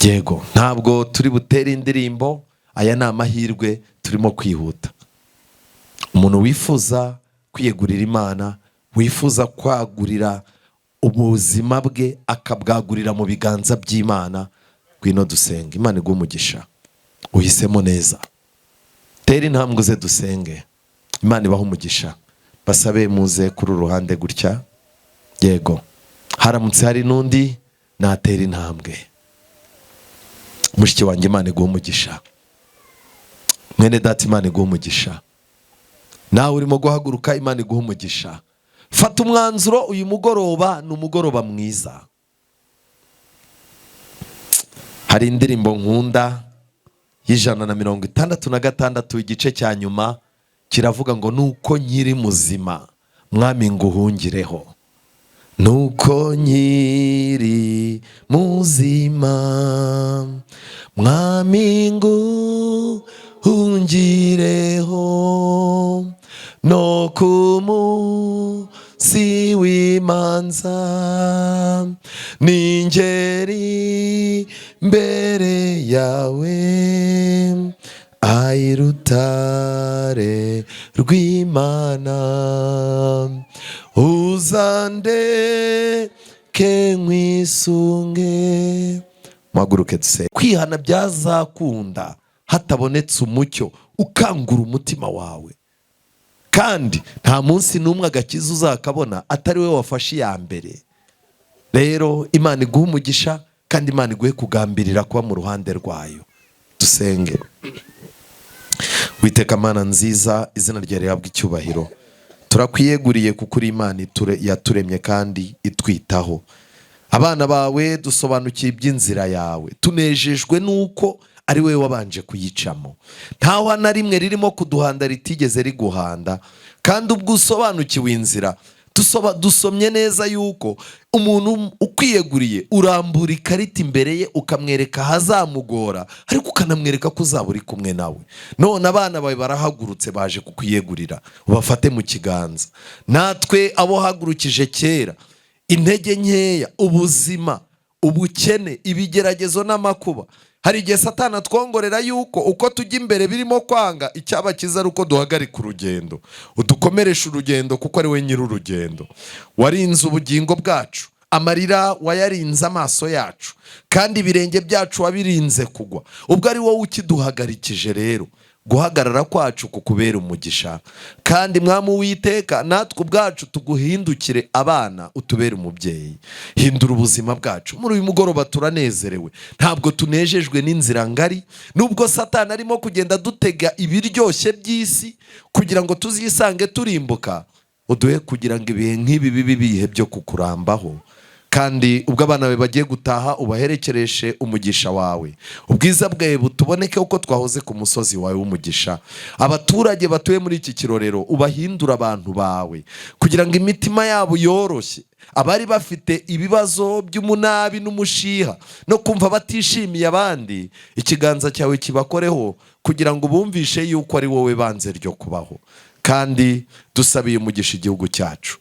Yego, ntabwo turi butere indirimbo, aya ni amahirwe turimo kwihuta. Umuntu wifuza kwiyegurira Imana, wifuza kwagurira ubuzima bwe akabwagurira mu biganza by'Imana, ngwino dusenge. Imana iguhe umugisha, uhisemo neza. Tera intambwe ze dusenge. Imana ibahe umugisha. Basabe muze kuri uruhande gutya. Yego, haramutse hari n'undi natera intambwe. mushiki wanjye Imana iguhe umugisha, mwene data Imana iguhe umugisha, nawe urimo guhaguruka Imana iguhe umugisha. Fata umwanzuro, uyu mugoroba ni umugoroba mwiza. Hari indirimbo nkunda y'166 igice cya nyuma kiravuga ngo nuko nkiri muzima mwami nguhungireho, nuko nkiri muzima mwami nguhungireho, no ku munsi w'imanza ningeri mbere yawe, ai rutare rw'Imana, uzandeke nkwisunge. Muhaguruke duse. Kwihana byazakunda hatabonetse umucyo ukangura umutima wawe, kandi nta munsi n'umwe agakiza uzakabona atari we wafashe iya mbere. Rero Imana iguhe umugisha, kandi Imana iguhe kugambirira kuba mu ruhande rwayo. Dusenge. Witeka Mana nziza, izina ryawe rihabwe icyubahiro. Turakwiyeguriye kuko uri Imana yaturemye kandi itwitaho. Abana bawe dusobanukiye iby'inzira yawe, tunejejwe nuko ari we wabanje kuyicamo. Ntaho na rimwe ririmo kuduhanda ritigeze riguhanda, kandi ubwo usobanukiwe inzira, dusomye neza yuko umuntu ukwiyeguriye urambura ikarita imbere ye ukamwereka ahazamugora, ariko ukanamwereka ko uzaba uri kumwe nawe. None abana bawe barahagurutse baje kukwiyegurira, ubafate mu kiganza. Natwe abo hagurukije kera, intege nkeya, ubuzima, ubukene, ibigeragezo n'amakuba, hari igihe Satani atwongorera yuko uko tujya imbere birimo kwanga, icyaba cyiza ari uko duhagarika urugendo. Udukomeresha urugendo kuko ari we nyiri urugendo. Warinze ubugingo bwacu, amarira wayarinze amaso yacu, kandi ibirenge byacu wabirinze kugwa. Ubwo ari wowe ukiduhagarikije rero, guhagarara kwacu kukubera umugisha. Kandi Mwami Uwiteka, natwe ubwacu tuguhindukire abana, utubere umubyeyi. Hindura ubuzima bwacu. Muri uyu mugoroba turanezerewe, ntabwo tunejejwe n'inzira ngari, nubwo Satani arimo kugenda dutega ibiryoshye by'isi kugira ngo tuzisange turimbuka. Uduhe kugira ngo ibihe nk'ibi bibe bihe byo kukurambaho, kandi ubwo abana bawe bagiye gutaha ubaherekereshe umugisha wawe. Ubwiza bwawe butuboneke uko twahoze ku musozi wawe w'umugisha. Abaturage batuye muri iki kirorero ubahindura abantu bawe, kugira ngo imitima yabo yoroshye. Abari bafite ibibazo by'umunabi n'umushiha no kumva batishimiye abandi, ikiganza cyawe kibakoreho kugira ngo bumvishe yuko ari wowe banze ryo kubaho. Kandi dusabiye umugisha igihugu cyacu,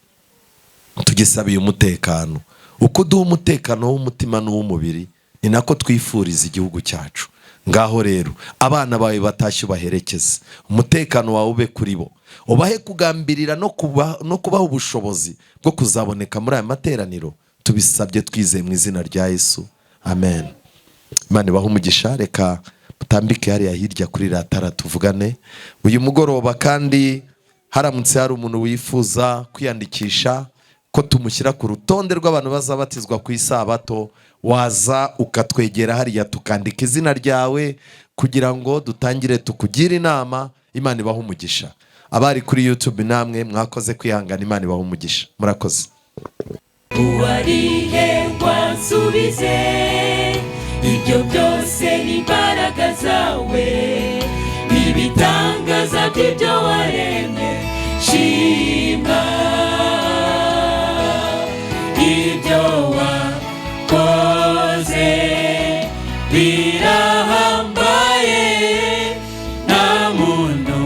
tugisabiye umutekano. Uko uduha umutekano w'umutima n'uw'umubiri, ni nako twifuriza igihugu cyacu. Ngaho rero abana bawe batashye ubaherekeze, umutekano wawe ube kuri bo, ubahe kugambirira no kubaha ubushobozi bwo kuzaboneka muri aya materaniro. Tubisabye twizeye mu izina rya Yesu, amen. Imana ibahe umugisha. Reka mutambike hariya hirya kuri ratara tuvugane uyu mugoroba. Kandi haramutse hari umuntu wifuza kwiyandikisha ko tumushyira ku rutonde rw'abantu bazabatizwa ku isabato, waza ukatwegera hariya tukandika izina ryawe kugira ngo dutangire tukugire inama. Imana ibahe umugisha. Abari kuri YouTube namwe mwakoze kwihangana, Imana ibahe umugisha. Murakoze. Uwarihe wansubize, ibyo byose ni imbaraga zawe, n'ibitangaza by'ibyo waremye. Shima ibyo wakoze birahambaye, nta muntu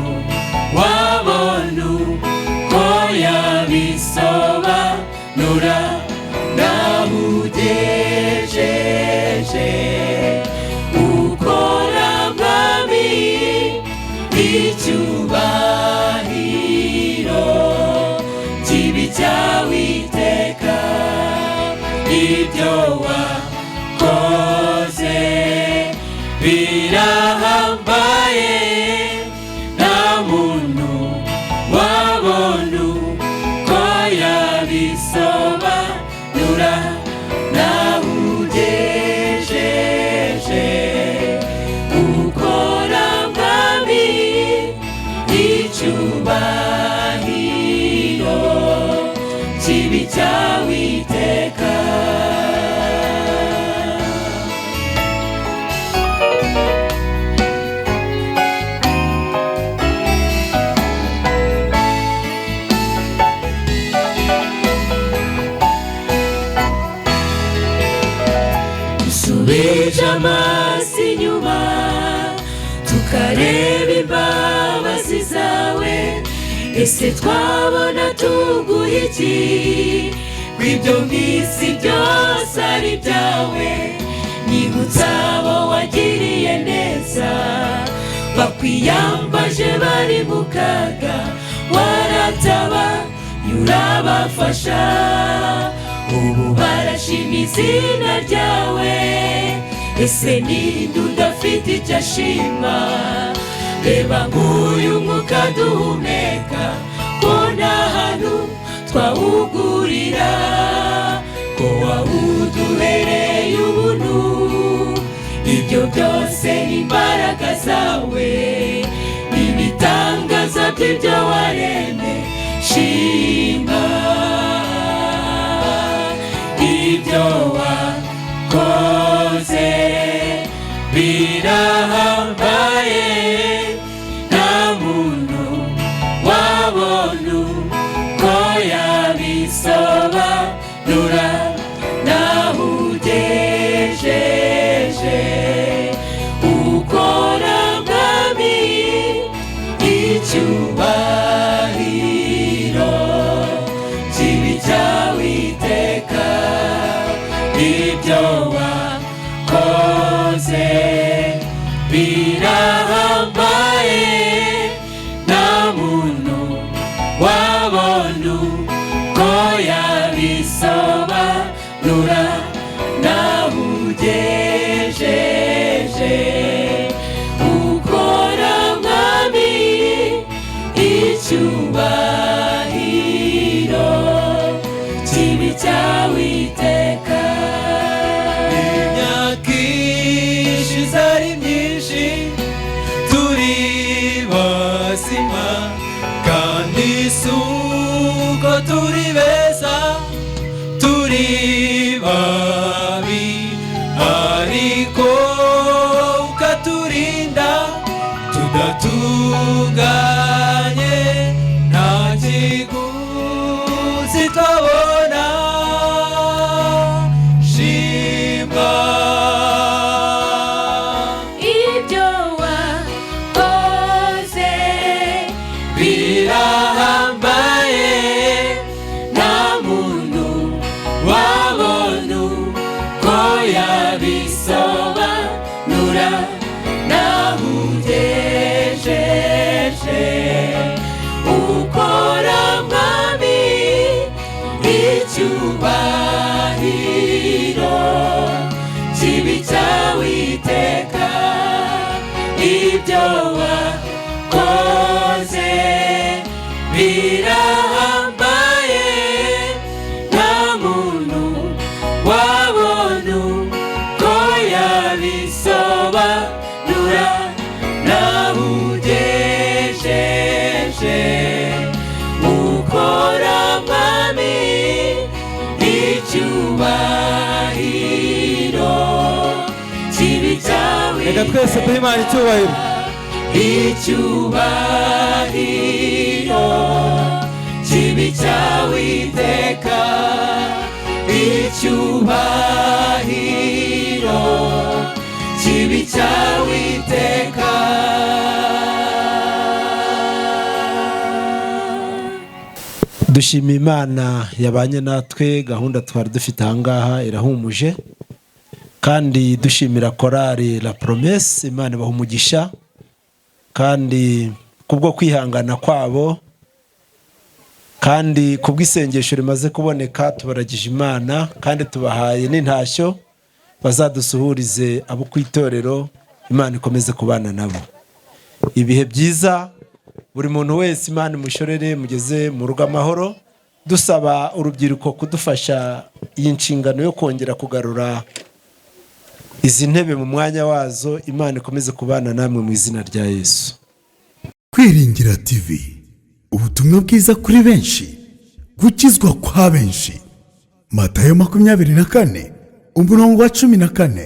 wabona uko yabisobanura. Naho ugejeje ukora Mwami icyubahiro kibi dusubije amaso inyuma tukareba imbabazi zawe, ese twabona tuguha iki kw'ibyo mw'isi byose ari byawe? Nibutsa abo wagiriye neza bakwiyambaje bari mu kaga, waratabaye urabafasha, ubu barashima izina ryawe. Ese ninde udafite icyo ashima? Reba nk'uyu mwuka duhumeka, ko nta hantu twawugurira, ko wawuduhereye ubuntu. Ibyo byose ni imbaraga zawe, n'ibitangaza by'ibyo waremye. Shima ibyo wakoze birahambaye, nta muntu wabona uko yabisobanura. Naho ugejeje ukora mwami, icyubahiro kibi cyawe iteka. Ibyo wakoze birahambaye, nta muntu wabona uko yabisobanura. Naho ugejeje ukora mwami, icyubahiro kibi cyawe iteka. Imyaka ishize ari myinshi turi bazima, kandi si uko turi beza, turi babi, ariko ukaturinda tudatunganye, nta kiguzi twabona. Shimwa Ibyo wakoze birahambaye, nta muntu wabona uko yabisobanura. Naho ugejeje ukora mwami, icyubahiro kibi cyawe iteka. Ibyo wakoze birahambaye, nta muntu wabona uko yabisobanura. Naho ugejeje ukora mwami, icyubahiro kibi cyawe. reka twese duhe Imana icyubahiro. Icyubahiro kibi cyawe iteka. Icyubahiro kibi cyawe iteka. dushima Imana yabanye natwe. Gahunda twari dufite ahangaha irahumuje, kandi dushimira korali La Promesse. Imana ibaha umugisha, kandi kubwo kwihangana kwabo, kandi kubw'isengesho rimaze kuboneka, tubaragije Imana, kandi tubahaye n'intashyo bazadusuhurize abo ku itorero. Imana ikomeze kubana nabo. Ibihe byiza buri muntu wese, Imana imushorere mugeze mu rugo amahoro. Dusaba urubyiruko kudufasha iyi nshingano yo kongera kugarura izi ntebe mu mwanya wazo. Imana ikomeze kubana namwe mu izina rya Yesu. Kwiringira TV, ubutumwa bwiza kuri benshi, gukizwa kwa benshi. Matayo 24 umurongo wa 14.